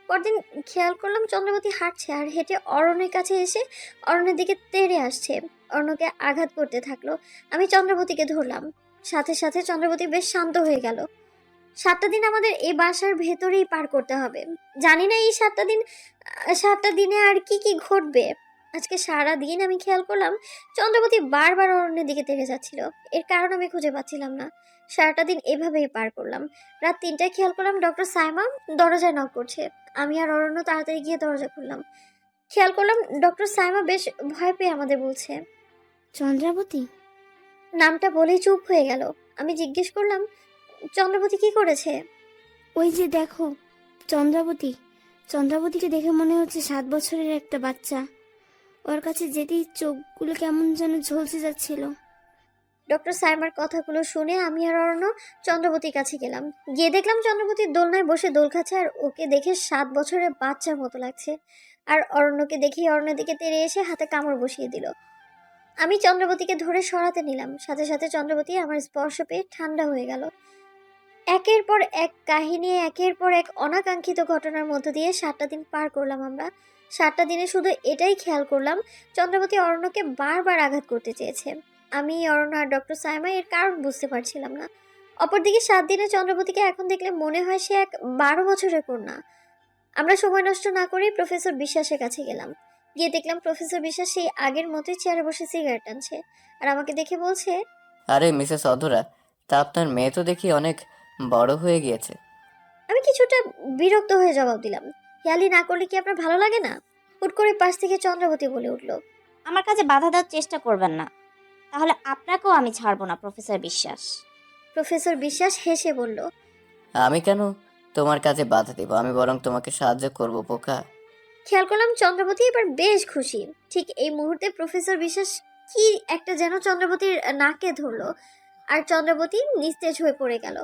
A: পরদিন খেয়াল করলাম চন্দ্রবতী হাঁটছে আর হেঁটে অরণ্যের কাছে এসে অরণ্যের দিকে তেড়ে আসছে। অরণ্যকে আঘাত করতে থাকলো। আমি চন্দ্রবতীকে ধরলাম। সাথে সাথে চন্দ্রবতী বেশ শান্ত হয়ে গেল। 7টা দিন আমাদের এই বাসার ভেতরেই পার করতে হবে। জানি না এই 7টা দিনে আর কি কি ঘটবে। আজকে সারা দিন আমি খেয়াল করলাম চন্দ্রবতী বারবার অরণ্যের দিকে তেড়ে যাচ্ছিল। এর কারণ আমি খুঁজে পাচ্ছিলাম না। সারাটা দিন এভাবেই পার করলাম। রাত 3টায় খেয়াল করলাম ডক্টর সাইমা দরজায় নক করছে। আমি আর অরণ্য তাড়াতাড়ি গিয়ে দরজা খুললাম। খেয়াল করলাম ডক্টর সাইমা বেশ ভয় পেয়ে আমাদের বলছে।
B: চন্দ্রাবতী?
A: নামটা বলেই চুপ হয়ে গেল। আমি জিজ্ঞেস করলাম, চন্দ্রবতী কি করেছে?
B: ওই যে দেখো, চন্দ্রাবতী। চন্দ্রাবতীকে দেখে মনে হচ্ছে 7 বছরের একটা বাচ্চা। ওর কাছে যেতেই চোখগুলো কেমন যেন ঝলসে যাচ্ছিল।
A: ডক্টর সাইমার কথাগুলো শুনে আমি আর অরণ্য চন্দ্রবতীর কাছে গেলাম। গিয়ে দেখলাম চন্দ্রবতী দোলনায় বসে দোল খাচ্ছে আর ওকে দেখে 7 বছরের বাচ্চার মতো লাগছে। আর অরণ্যকে দেখে অরণ্যের দিকে তেড়ে এসে হাতে কামড় বসিয়ে দিল। আমি চন্দ্রবতীকে ধরে সরাতে নিলাম। সাথে সাথে চন্দ্রবতী আমার স্পর্শ পেয়ে ঠান্ডা হয়ে গেল। একের পর এক কাহিনী, একের পর এক অনাকাঙ্ক্ষিত ঘটনার মধ্য দিয়ে 7টা দিন পার করলাম আমরা। 7টা দিনে শুধু এটাই খেয়াল করলাম চন্দ্রবতী অরণ্যকে বারবার আঘাত করতে চেয়েছে। আমি অরণ্য আর ডক্টর সাইমা এর কারণ বুঝতে পারছিলাম না। অপরদিকে 7 দিনে চন্দ্রবতীকে এখন দেখলে মনে হয় সে এক 12 বছরের কন্যা। আমরা সময় নষ্ট না করেই প্রফেসর বিশ্বাসের কাছে গেলাম। গিয়ে দেখলাম প্রফেসর বিশ্বাস সেই আগের মতোই চেয়ারে বসে সিগারেট টানছে আর আমাকে দেখে বলছে,
E: আরে মিসেস অধরা, তা আপনার মেয়ে তো দেখি অনেক বড় হয়ে গিয়েছে।
A: আমি কিছুটা বিরক্ত হয়ে জবাব দিলাম, খেয়ালি না করলে কি আপনার ভালো লাগে না? হুট করে পাশ থেকে চন্দ্রবতী বলে উঠল,
H: আমার কাজে বাধা দেওয়ার চেষ্টা করবেন না, তাহলে আপনাকেও আমি ছাড়বো না প্রফেসর বিশ্বাস।
A: প্রফেসর বিশ্বাস হেসে বলল,
E: আমি কেন তোমার কাজে বাধা দিব? আমি বরং তোমাকে সাহায্য করব বোকা।
A: খেয়াল করলাম চন্দ্রবতী এবার বেশ খুশি। ঠিক এই মুহূর্তে প্রফেসর বিশ্বাস কি একটা যেন চন্দ্রবতীর নাকে ধরলো আর চন্দ্রবতী নিস্তেজ হয়ে পড়ে গেল।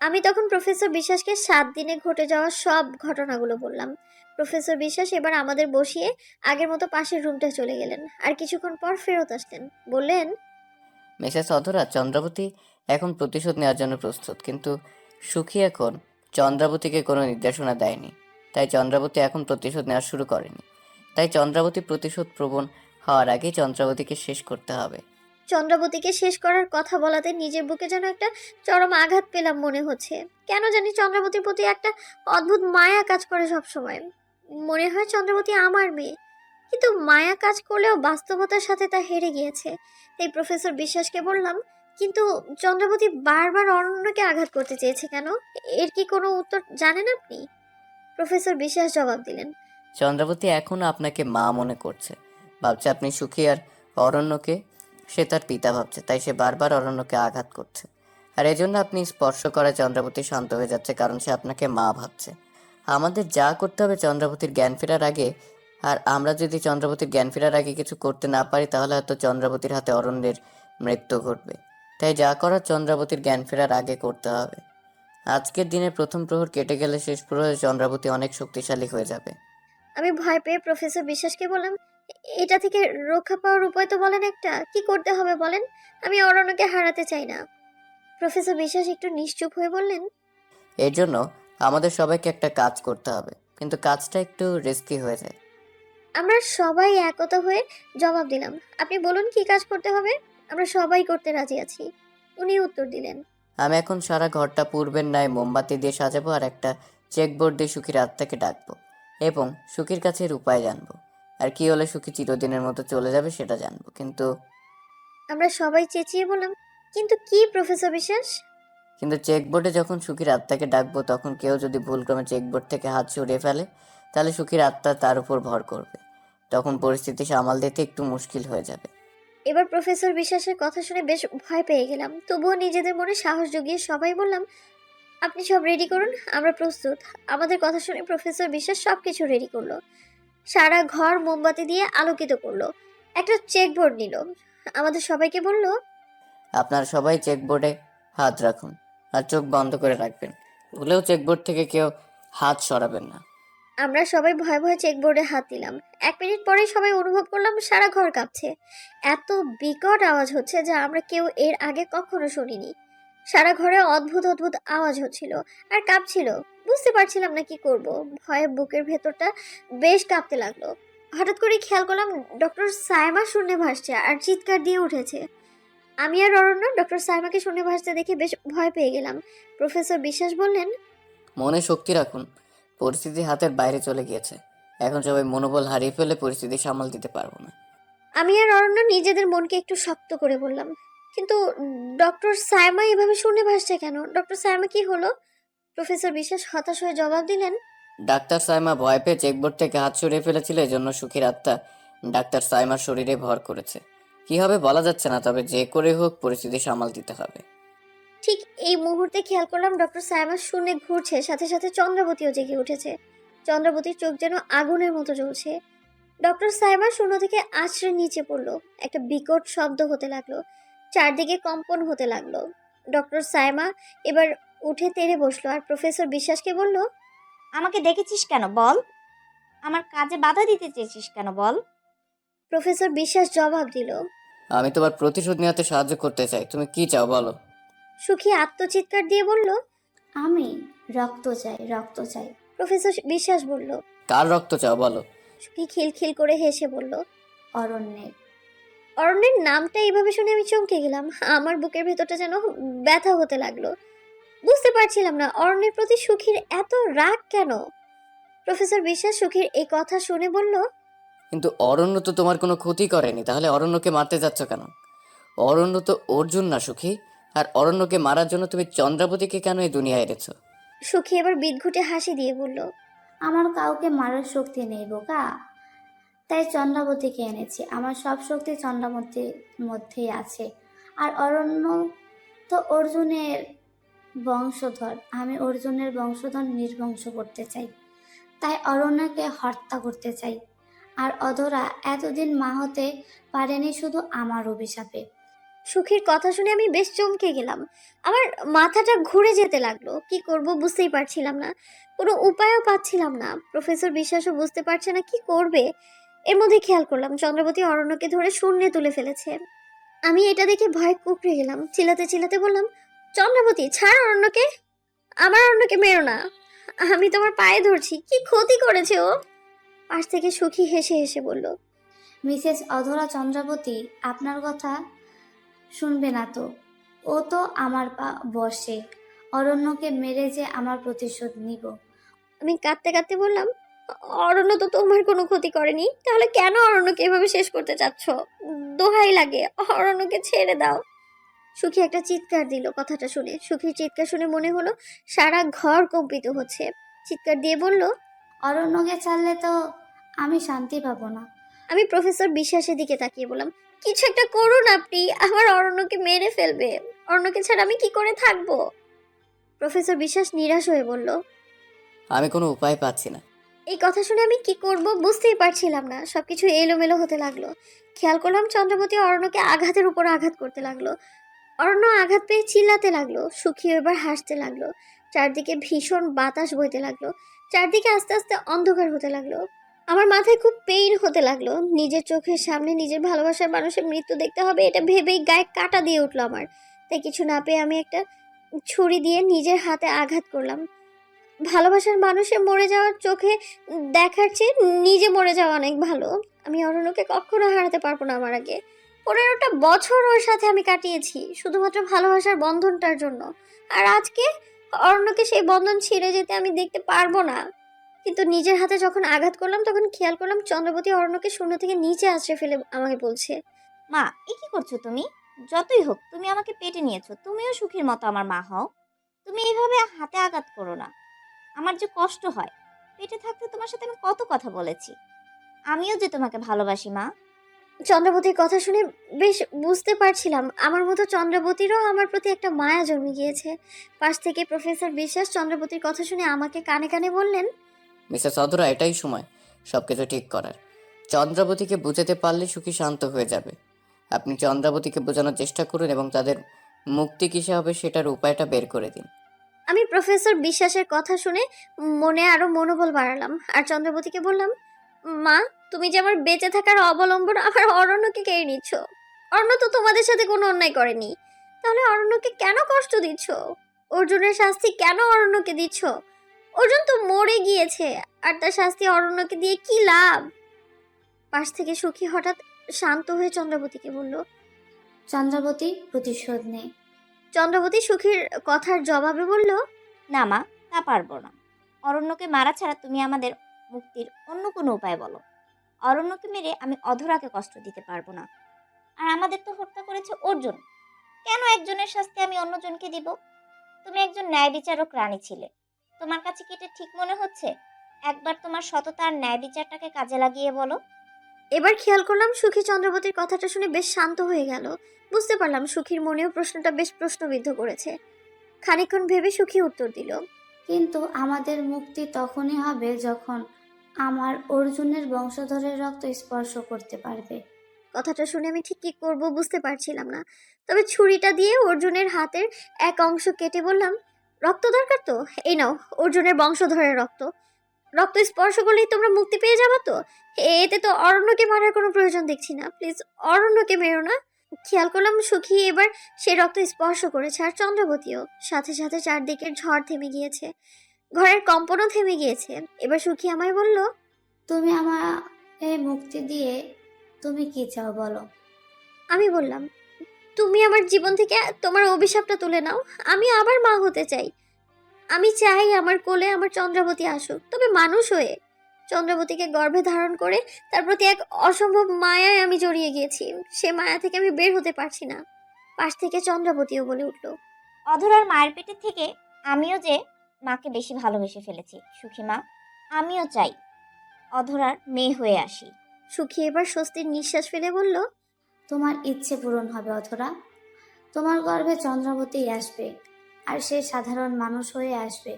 A: আমি তখন প্রফেসর বিশ্বাসকে 7 দিনে ঘটে যাওয়া সব ঘটনাগুলো বললাম। প্রফেসর বিশ্বাস এবার আমাদের বসিয়ে আগের মতো পাশের রুমটা চলে গেলেন আর কিছুক্ষণ পর ফেরত আসলেন। বললেন,
E: মিসেস অধরা, চন্দ্রাবতী এখন প্রতিশোধ নেওয়ার জন্য প্রস্তুত, কিন্তু সুখী এখন চন্দ্রাবতীকে কোনো নির্দেশনা দেয়নি, তাই চন্দ্রাবতী এখন প্রতিশোধ নেওয়া শুরু করেনি। তাই চন্দ্রাবতী প্রতিশোধ প্রবণ হওয়ার আগেই চন্দ্রাবতীকে শেষ করতে হবে।
A: চন্দ্রাবতীকে শেষ করার কথা বলাতে নিজের বুকে যেন একটা চরম আঘাত পেলাম মনে হচ্ছে। কেন জানি চন্দ্রাবতীর প্রতি একটা অদ্ভুত মায়া কাজ করে সব সময়। মনে হয় চন্দ্রাবতী আমার মেয়ে, কিন্তু মায়া কাজ করলেও বাস্তবতার সাথে তা হেরে গিয়েছে। তাই প্রফেসর বিশ্বাসকে বললাম, কিন্তু চন্দ্রাবতী বারবার অরণ্যকে আঘাত করতে চেয়েছে কেন? এর কি কোনো উত্তর জানেন আপনি? প্রফেসর বিশ্বাস জবাব দিলেন,
E: চন্দ্রাবতী এখনও আপনাকে মা মনে করছে, ভাবছে আপনি সুখী, আর অরণ্যকে সে তার পিতা ভাবছে, তাই সে বারবার অরণ্যকে আঘাত করছে। আর এজন্য আপনি স্পর্শ করায় চন্দ্রাবতী শান্ত হয়ে যাচ্ছে, কারণ সে আপনাকে মা ভাবছে। আমাদের যা করতে হবে চন্দ্রাবতীর জ্ঞান ফেরার আগে, আর আমরা যদি চন্দ্রাবতীর জ্ঞান ফেরার আগে কিছু করতে না পারি তাহলে হয়তো চন্দ্রাবতীর হাতে অরণ্যের মৃত্যু ঘটবে। তাই যা করার চন্দ্রাবতীর জ্ঞান ফেরার আগে করতে হবে। আজকের দিনের প্রথম প্রহর কেটে গেলে শেষ প্রহরে চন্দ্রাবতী অনেক শক্তিশালী হয়ে যাবে।
A: আমি ভয় পেয়ে প্রফেসর বিশ্বাসকে বললাম, এটা থেকে রক্ষা পাওয়ার উপায় তো বলেন একটা, কি করতে হবে বলেন? আমি অরণ্যকে হারাতে চাই না। প্রফেসর বিশ্বাস একটু নিশ্চুপ হয়ে বললেন,
E: এর জন্য আমাদের সবাইকে একটা কাজ করতে হবে, কিন্তু কাজটা একটু রিস্কি হয়ে যায়।
A: আমরা সবাই একতা হয়ে জবাব দিলাম, আপনি বলুন কি কাজ করতে হবে, আমরা সবাই করতে রাজি আছি। উনি উত্তর দিলেন,
E: আমি এখন সারা ঘরটা পূর্বের ন্যায় মোমবাতি দিয়ে সাজাবো আর একটা চেকবোর্ড দিয়ে সুখীর আত্মাকে ডাকবো এবং সুখীর কাছে এর উপায় জানবো। আর কি হলে সুখী চিরদিনের মতো চলে যাবে সেটা জানবো। কিন্তু
A: আমরা সবাই চেঁচিয়ে বললাম, কিন্তু কি প্রফেসর বিশ্বাস?
E: কিন্তু চেকবোর্ডে যখন সুখীর আত্মাকে ডাকবো তখন কেউ যদি ভুলক্রমে চেকবোর্ড থেকে হাত সরিয়ে ফেলে তাহলে সুখীর আত্মা তার উপর ভর করবে। তখন পরিস্থিতি সামাল দিতে একটু মুশকিল হয়ে যাবে।
A: এবার প্রফেসর বিশ্বাসের কথা শুনে বেশ ভয় পেয়ে গেলাম। তবুও নিজেদের মনে সাহস জুগিয়ে সবাই বললাম, আপনি সব রেডি করুন, আমরা প্রস্তুত। আমাদের কথা শুনে প্রফেসর বিশ্বাস সব কিছু রেডি করলো। সারা ঘর মোমবাতি দিয়ে আলোকিত করলো। একটা চেকবোর্ড নিল, আমাদের সবাইকে বলল,
E: আপনারা সবাই চেকবোর্ডে হাত রাখুন আর চোখ বন্ধ করে রাখবেন। ভুলেও চেকবোর্ড থেকে কেউ হাত সরাবেন না।
A: আমরা সবাই ভয়ে ভয়ে চেকবোর্ডে হাত দিলাম। 1 মিনিট পরেই সবাই অনুভব করলাম সারা ঘর কাঁপছে। এত বিকট আওয়াজ হচ্ছে যা আমরা কেউ এর আগে কখনো শুনিনি। সারা ঘরে অদ্ভুত অদ্ভুত আওয়াজ হচ্ছিল আর কাঁপছিল। বুঝতে পারছিলাম না কি করব। ভয়ে বুকের ভেতরটা বেশ কাঁপতে লাগলো। হঠাৎ করে খেয়াল করলাম ডক্টর সাইমা শূন্যে ভাসছে আর চিৎকার দিয়ে উঠেছে। আমি আর অরণ্য ডক্টর সাইমাকে শূন্যে ভাসতে দেখে বেশ ভয় পেয়ে গেলাম। প্রফেসর বিশ্বাস বললেন,
E: মনে শক্তি রাখুন, পরিস্থিতি হাতের বাইরে চলে গিয়েছে। এখন সবাই মনোবল হারিয়ে ফেলে পরিস্থিতি সামাল দিতে পারবো না।
A: আমি আর অরণ্য নিজেদের মনকে একটু শক্ত করে বললাম, কিন্তু ডক্টর সাইমা এভাবে শূন্যে ভাসছে কেন? ডক্টর সাইমা কি হলো? প্রফেসর বিশ্বাস হতাশ হয়ে জবাব দিলেন,
E: ডাক্তার সাইমা ভয় পেয়ে চেকবোর্ড থেকে হাত সরিয়ে ফেলেছিল, এজন্য সুখীর আত্মা ডাক্তার সাইমার শরীরে ভর করেছে। কি হবে বলা যাচ্ছে না, তবে যে করে হোক পরিস্থিতি সামাল দিতে হবে।
A: ঠিক এই মুহূর্তে খেয়াল করলাম ডক্টর সাইমা শূন্যে ঘুরছে, সাথে সাথে চন্দ্রাবতীও জেগে উঠেছে। চন্দ্রাবতীর চোখ যেন আগুনের মতো জ্বলছে। ডক্টর সাইমা শূন্য থেকে আছড়ে নিচে পড়লো। একটা বিকট শব্দ হতে লাগলো, চারদিকে কম্পন হতে লাগলো। ডক্টর সাইমা এবার উঠে তেড়ে বসলো আর প্রফেসর বিশ্বাসকে বলল,
H: আমাকে ডেকেছিস কেন বল? আমার কাজে বাধা দিতে চেয়েছিস কেন বল?
A: প্রফেসর বিশ্বাস জবাব দিল,
E: আমি তোমার প্রতিশোধ নেওয়াতে সাহায্য করতে চাই, তুমি কি চাও বলো।
A: সুখী আত্মচিৎকার দিয়ে বলল,
C: আমি রক্ত চাই, রক্ত চাই।
A: প্রফেসর বিশ্বাস বলল।
E: কার রক্ত চাও বলো।
A: সুখী খিলখিল করে হেসে বলল,
C: অরণ্যের।
A: অরণ্যের নামটা এইভাবে শুনে আমি চমকে গেলাম। আমার বুকের ভেতরটা যেন ব্যথা হতে লাগলো। বুঝতে পারছিলাম না অরণ্যের প্রতি সুখীর এত রাগ কেন। প্রফেসর বিশ্বাস সুখীর এই কথা শুনে বলল,
E: কিন্তু অরণ্য তো তোমার কোনো ক্ষতি করেনি, তাহলে অরণ্যকে মারতে যাচ্ছ কেন? অরণ্য তো অর্জুন না সুখী, আর অরণ্যকে মারার জন্য তুমি চন্দ্রাবতীকে কেন এই দুনিয়ায় এনেছো?
A: সুখী এবার বিদঘুটে হাসি দিয়ে বলল,
C: আমার কাউকে মারার শক্তি নেই বোকা, তাই চন্দ্রাবতীকে এনেছি। আমার সব শক্তি চন্দ্রাবতীর মধ্যেই আছে। আর অরণ্য তো অর্জুনের বংশধর। আমি অর্জুনের বংশধর নির্বংশ করতে চাই, তাই অরণ্যকে হত্যা করতে চাই। আর অধরা এতদিন মা হতে পারেনি শুধু আমার অভিশাপে।
A: সুখীর কথা শুনে আমি বেশ চমকে গেলাম। আমার মাথাটা ঘুরে যেতে লাগলো। কি করব বুঝতেই পারছিলাম না, কোনো উপায়ও পাচ্ছিলাম না। প্রফেসর বিশ্বাসও বুঝতে পারছে না কি করবে। এর মধ্যে খেয়াল করলাম চন্দ্রাবতী অরণ্যকে ধরে শূন্যে তুলে ফেলেছে। আমি এটা দেখে ভয় কুঁকড়ে গেলাম। চিল্লাতে চিল্লাতে বললাম, চন্দ্রাবতী ছাড় অরণ্যকে, আমার অরণ্যকে মেরো না, আমি তোমার পায়ে ধরছি, কি ক্ষতি করেছে ও? পাশ থেকে সুখী হেসে হেসে বলল,
C: মিসেস অধরা চন্দ্রাবতী আপনার কথা শুনবে না তো, ও তো আমার বসে। অরণ্যকে মেরে যে আমার প্রতিশোধ নিব।
A: আমি কাঁদতে কাঁদতে বললাম, অরণ্য তো তোমার কোনো ক্ষতি করেনি, তাহলে কেন অরণ্যকে এভাবে শেষ করতে চাচ্ছ? দোহাই লাগে, অরণ্যকে ছেড়ে দাও। সুখী একটা চিৎকার দিল কথাটা শুনে। সুখীর চিৎকার শুনে মনে হলো সারা ঘর কম্পিত হচ্ছে। চিৎকার দিয়ে বলল,
C: অরণ্যকে ছাড়লে তো আমি শান্তি পাবো না।
A: আমি প্রফেসর বিশ্বাসের দিকে তাকিয়ে বললাম, কিছু একটা করুন আপনি, আমার অরণ্যকে মেরে ফেলবে, অরণ্যকে ছাড়া আমি কি করে থাকবো? প্রফেসর বিশ্বাস নিরাশ হয়ে বলল,
E: আমি কোনো উপায় পাচ্ছি না।
A: এই কথা শুনে আমি কি করব বুঝতেই পারছিলাম না। সবকিছু এলোমেলো হতে লাগলো। খেয়াল করলাম চন্দ্রাবতী অরণ্যকে আঘাতের উপর আঘাত করতে লাগলো। অরণ্য আঘাত পেয়ে চিল্লাতে লাগলো। সুখী এবার হাসতে লাগলো। চারদিকে ভীষণ বাতাস বইতে লাগলো। চারদিকে আস্তে আস্তে অন্ধকার হতে লাগলো। আমার মাথায় খুব পেইন হতে লাগলো। নিজের চোখের সামনে নিজের ভালোবাসার মানুষের মৃত্যু দেখতে হবে, এটা ভেবেই গায়ে কাঁটা দিয়ে উঠলো আমার। তাই কিছু না পেয়ে আমি একটা ছুরি দিয়ে নিজের হাতে আঘাত করলাম। ভালোবাসার মানুষের মরে যাওয়ার চোখে দেখার চেয়ে নিজে মরে যাওয়া অনেক ভালো। আমি অরণ্যকে কখনো হারাতে পারবো না। আমার আগে 15টা বছর ওর সাথে আমি কাটিয়েছি শুধুমাত্র ভালোবাসার বন্ধনটার জন্য। আর আজকে অরণ্যকে সেই বন্ধন ছিঁড়ে যেতে আমি দেখতে পারবো না। কিন্তু নিজের হাতে যখন আঘাত করলাম তখন খেয়াল করলাম চন্দ্রাবতী অরণ্যকে শূন্য থেকে নিচে আছড়ে ফেলে আমাকে বলছে,
H: মা, এ কি করছো তুমি? যতই হোক তুমি আমাকে পেটে নিয়েছো, তুমিও সুখীর মতো আমার মা হও। তুমি এইভাবে হাতে আঘাত করো না, আমার যে কষ্ট হয়। পেটে থাকতে তোমার সাথে আমি কত কথা বলেছি, আমিও যে তোমাকে ভালোবাসি মা।
A: চন্দ্রাবতীর কথা শুনে বেশ বুঝতে পারছিলাম আমার মতো চন্দ্রাবতীরও আমার প্রতি একটা মায়া জন্মে গিয়েছে। পাশ থেকে প্রফেসর বিশ্বাস চন্দ্রাবতীর কথা শুনে আমাকে কানে কানে বললেন,
E: মিসেস অধরা, এটাই সময় সবকিছু ঠিক করার। চন্দ্রাবতীকে বুঝাতে পারলে সুখী শান্ত হয়ে যাবে। আপনি চন্দ্রাবতীকে বোঝানোর চেষ্টা করুন এবং তাদের মুক্তি কিসে হবে সেটার উপায়টা বের করে দিন।
A: আমি প্রফেসর বিশ্বাসের কথা শুনে মনে আরো মনোবল বাড়ালাম আর চন্দ্রবতীকে বললাম, মা, তুমি যে আমার বেঁচে থাকার অবলম্বন আমার অরণ্যকে কেড়ে নিচ্ছ। অরণ্য তো তোমাদের সাথে কোনো অন্যায় করেনি, তাহলে অরণ্যকে কেন কষ্ট দিচ্ছ? অর্জুনের শাস্তি কেন অরণ্যকে দিচ্ছ? অর্জুন তো মরে গিয়েছে, আর তার শাস্তি অরণ্যকে দিয়ে কি লাভ? পাশ থেকে সুখী হঠাৎ শান্ত হয়ে চন্দ্রবতীকে বলল।
C: চন্দ্রাবতী প্রতিশোধ নেই।
A: চন্দ্রবতী সুখীর কথার জবাবে বলল,
H: না মা, তা পারবো না। অরণ্যকে মারা ছাড়া তুমি আমাদের মুক্তির অন্য কোনো উপায় বলো। অরণ্যকে মেরে আমি অধরাকে কষ্ট দিতে পারবো না। আর আমাদের তো হত্যা করেছে অর্জুন, কেন একজনের শাস্তি আমি অন্যজনকে দিব? তুমি একজন ন্যায় বিচারক রানী ছিলে, তোমার কাছে কি এটা ঠিক মনে হচ্ছে? একবার তোমার সততা আর ন্যায় বিচারটাকে কাজে লাগিয়ে বলো।
A: এবার খেয়াল করলাম সুখী চন্দ্রবতীর কথাটা শুনে বেশ শান্ত হয়ে গেল। বুঝতে পারলাম সুখীর মনেও প্রশ্নটা বেশ প্রশ্নবিদ্ধ করেছে। খানিকক্ষণ ভেবে সুখী উত্তর দিল,
C: কিন্তু আমাদের মুক্তি তখনই হবে যখন আমার অর্জুনের বংশধরের রক্ত স্পর্শ করতে পারবে।
A: কথাটা শুনে আমি ঠিক কি করবো বুঝতে পারছিলাম না। তবে ছুরিটা দিয়ে অর্জুনের হাতের এক অংশ কেটে বললাম, রক্ত দরকার তো, এই নাও অর্জুনের বংশধরের রক্ত। রক্ত স্পর্শ করলেই তোমরা মুক্তি পেয়ে যাবে তো? এতে তো অরণ্যকে মারার কোনো প্রয়োজন দেখছি না। প্লিজ অরণ্যকে মেরো না। খেয়াল করলাম সুখী এবার সে রক্ত স্পর্শ করেছে, আর চন্দ্রবতীও। সাথে সাথে চারদিকের ঝড় থেমে গিয়েছে, ঘরের কম্পনও থেমে গিয়েছে। এবার সুখী আমায় বলল,
C: তুমি আমাকে মুক্তি দিয়ে তুমি কি চাও বলো।
A: আমি বললাম, তুমি আমার জীবন থেকে তোমার অভিশাপটা তুলে নাও। আমি আবার মা হতে চাই। আমি চাই আমার কোলে আমার চন্দ্রাবতী আসুক, তবে মানুষ হয়ে। চন্দ্রাবতীকে গর্ভে ধারণ করে তার প্রতি এক অসম্ভব মায়ায় আমি জড়িয়ে গিয়েছি। সে মায়া থেকে আমি বের হতে পারছি না। পাশ থেকে চন্দ্রাবতীও বলে উঠল,
H: অধরার মায়ের পেটের থেকে আমিও যে মাকে বেশি ভালোবেসে ফেলেছি সুখী মা। আমিও চাই অধরার মেয়ে হয়ে আসি।
A: সুখী এবার স্বস্তির নিঃশ্বাস ফেলে বলল,
C: তোমার ইচ্ছে পূরণ হবে অধরা। তোমার গর্ভে চন্দ্রাবতী আসবে, আর সে সাধারণ মানুষ হয়ে আসবে,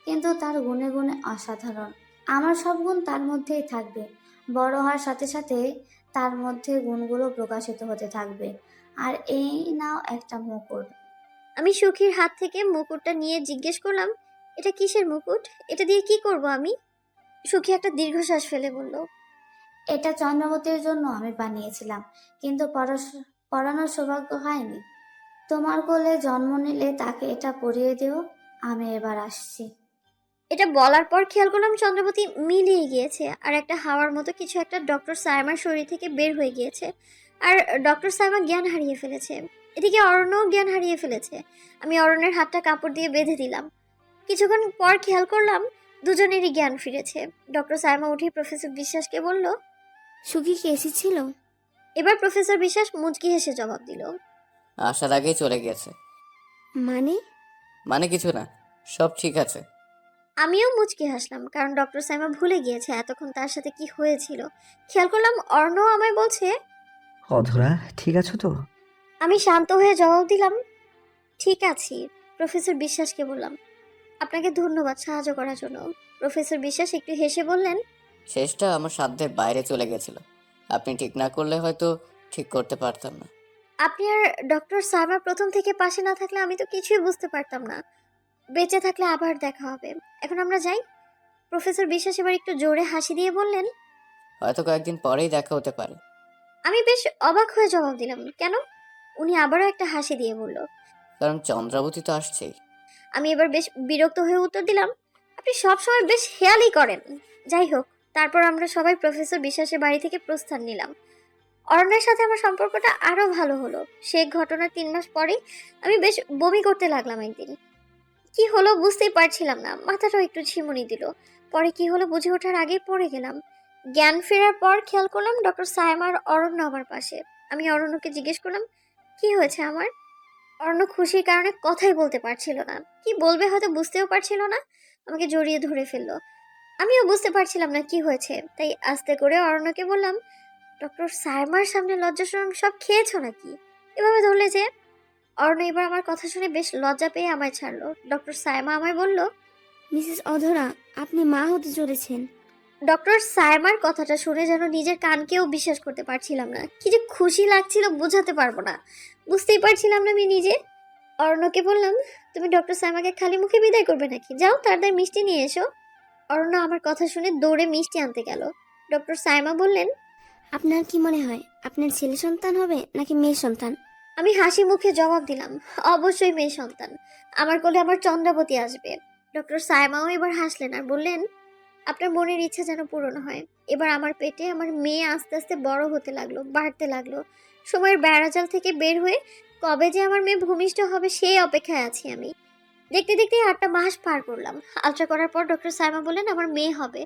C: কিন্তু তার গুণে গুণে অসাধারণ। আমার সব গুণ তার মধ্যেই থাকবে। বড় হওয়ার সাথে সাথে তার মধ্যে গুণগুলো প্রকাশিত হতে থাকবে। আর এই নাও একটা মুকুট।
A: আমি সুখীর হাত থেকে মুকুটটা নিয়ে জিজ্ঞেস করলাম, এটা কিসের মুকুট? এটা দিয়ে কি করব আমি? সুখী একটা দীর্ঘশ্বাস ফেলে বলল,
C: এটা চন্দ্রাবতীর জন্য আমি বানিয়েছিলাম, কিন্তু পরানোর সৌভাগ্য হয়নি। তোমার কোলে জন্ম নিলে তাকে এটা পরিয়ে দিও। আমি এবার আসছি।
A: এটা বলার পর খেয়াল করলাম চন্দ্রবতী মিলিয়ে গিয়েছে, আর একটা হাওয়ার মতো কিছু একটা ডক্টর সাইমার শরীর থেকে বের হয়ে গিয়েছে, আর ডক্টর সাইমা জ্ঞান হারিয়ে ফেলেছে। এদিকে অরণ্যও জ্ঞান হারিয়ে ফেলেছে। আমি অরণ্যের হাতটা কাপড় দিয়ে বেঁধে দিলাম। কিছুক্ষণ পর খেয়াল করলাম দুজনেরই জ্ঞান ফিরেছে। ডক্টর সাইমা উঠে প্রফেসর বিশ্বাসকে বলল,
B: সুখী কি এসেছিল?
A: এবার প্রফেসর বিশ্বাস মুচকি হেসে জবাব দিল,
E: আসার আগেই চলে গেছে।
B: মানে?
E: মানে কিছু না, সব ঠিক আছে।
A: আমিও মুচকি হাসলাম, কারণ ডক্টর সাইমা ভুলে গিয়েছে এতক্ষণ তার সাথে কি হয়েছিল। খেয়াল করলাম অর্ণও আমায় বলছে,
D: অধরা ঠিক আছো তো?
A: আমি শান্ত হয়ে জবাব দিলাম, ঠিক আছি। প্রফেসর বিশ্বাসকে বললাম, আপনাকে ধন্যবাদ সাহায্য করার জন্য। প্রফেসর বিশ্বাস একটু হেসে বললেন,
E: শেষটা আমার সাধ্যের বাইরে চলে গেছিল। আপনি ঠিক না করলে হয়তো ঠিক করতে পারতাম না।
A: আপনি আর ডক্টর সাইমা প্রথম থেকে পাশে না থাকলে আমি তো কিছুই বুঝতে পারতাম না। বেঁচে থাকলে আবার দেখা হবে। এখন আমরা যাই। প্রফেসর বিশ্বাস এবার একটু জোরে হাসি দিয়ে বললেন,
E: হয়তো কয়েকদিন পরেই দেখা হতে পারে।
A: আমি বেশ অবাক হয়ে জবাব দিলাম, কেন? উনি আবারও একটা হাসি দিয়ে বলল,
E: কারণ চন্দ্রাবতী তো আসছেই।
A: আমি এবার বেশ বিরক্ত হয়ে উত্তর দিলাম, আপনি সবসময় বেশ হেয়ালি করেন। যাই হোক, তারপর আমরা সবাই প্রফেসর বিশ্বাসের বাড়ি থেকে প্রস্থান নিলাম। অরণ্যের সাথে আমার সম্পর্কটা আরও ভালো হলো। সে ঘটনার 3 মাস পরেই আমি বেশ বমি করতে লাগলাম একদিন। কি হলো বুঝতেই পারছিলাম না, মাথাটাও একটু ঝিমুনি দিল। পরে কি হলো বুঝে ওঠার আগেই পড়ে গেলাম। জ্ঞান ফেরার পর খেয়াল করলাম ডক্টর সাইমা আর অরণ্য আমার পাশে। আমি অরণ্যকে জিজ্ঞেস করলাম, কি হয়েছে আমার? অরণ্য খুশির কারণে কথাই বলতে পারছিল না। কি বলবে হয়তো বুঝতেও পারছিল না। আমাকে জড়িয়ে ধরে ফেললো। আমিও বুঝতে পারছিলাম না কি হয়েছে, তাই আস্তে করে অরণ্যকে বললাম, ডক্টর সাইমার সামনে লজ্জাশরম সব খেয়েছো নাকি? এভাবে ধরলে যে। অরণ্য এবার আমার কথা শুনে বেশ লজ্জা পেয়ে আমায় ছাড়লো। ডক্টর সাইমা আমায় বলল,
B: মিসেস অধরা, আপনি মা হতে চলেছেন।
A: ডক্টর সাইমার কথাটা শুনে যেন নিজের কানকেও বিশ্বাস করতে পারছিলাম না। কি যে খুশি লাগছিল বোঝাতে পারবো না। বুঝতেই পারছিলাম না আমি নিজে। অরণ্যকে বললাম, তুমি ডক্টর সাইমাকে খালি মুখে বিদায় করবে নাকি? যাও তাড়াতাড়ি মিষ্টি নিয়ে এসো। অরণ্য আমার কথা শুনে দৌড়ে মিষ্টি আনতে গেল। ডক্টর সাইমা বললেন,
B: আপনার কি মনে হয় আপনার ছেলে সন্তান হবে নাকি মেয়ে সন্তান?
A: আমি হাসি মুখে জবাব দিলাম, অবশ্যই মেয়ে সন্তান। আমার কোলে আমার চন্দ্রাবতী আসবে। ডক্টর সাইমাও এবার হাসলেন আর বললেন, আপনার মনের ইচ্ছা যেন পূরণ হয়। এবার আমার পেটে আমার মেয়ে আস্তে আস্তে বড় হতে লাগলো, বাড়তে লাগলো। সময়ের বেড়াজাল থেকে বের হয়ে কবে যে আমার মেয়ে ভূমিষ্ঠ হবে সেই অপেক্ষায় আছি আমি। দেখতে দেখতে 8টা মাস পার করলাম। আলট্রা করার পর ডক্টর সাইমা বললেন আমার মেয়ে হবে।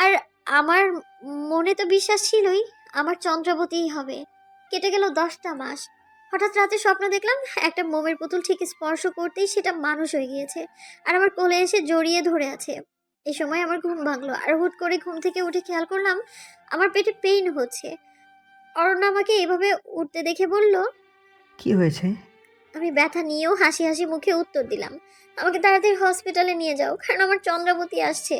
A: আর আমার মনে তো বিশ্বাস ছিলই আমার চন্দ্রাবতীই হবে। কেটে গেল 10টা মাস। হঠাৎ রাতে স্বপ্ন দেখলাম একটা মোমের পুতুল ঠিক স্পর্শ করতেই সেটা মানুষ হয়ে গিয়েছে আর আমার কোলে এসে জড়িয়ে ধরে আছে। এই সময় আমার ঘুম ভাঙলো আর হুট করে ঘুম থেকে উঠে খেয়াল করলাম আমার পেটে পেইন হচ্ছে। অরণ্য আমাকে এভাবে উঠতে দেখে বলল,
D: কি হয়েছে?
A: আমি ব্যথা নিয়েও হাসি হাসি মুখে উত্তর দিলাম, আমাকে তাড়াতাড়ি হসপিটালে নিয়ে যাও, কারণ আমার চন্দ্রাবতী আসছে।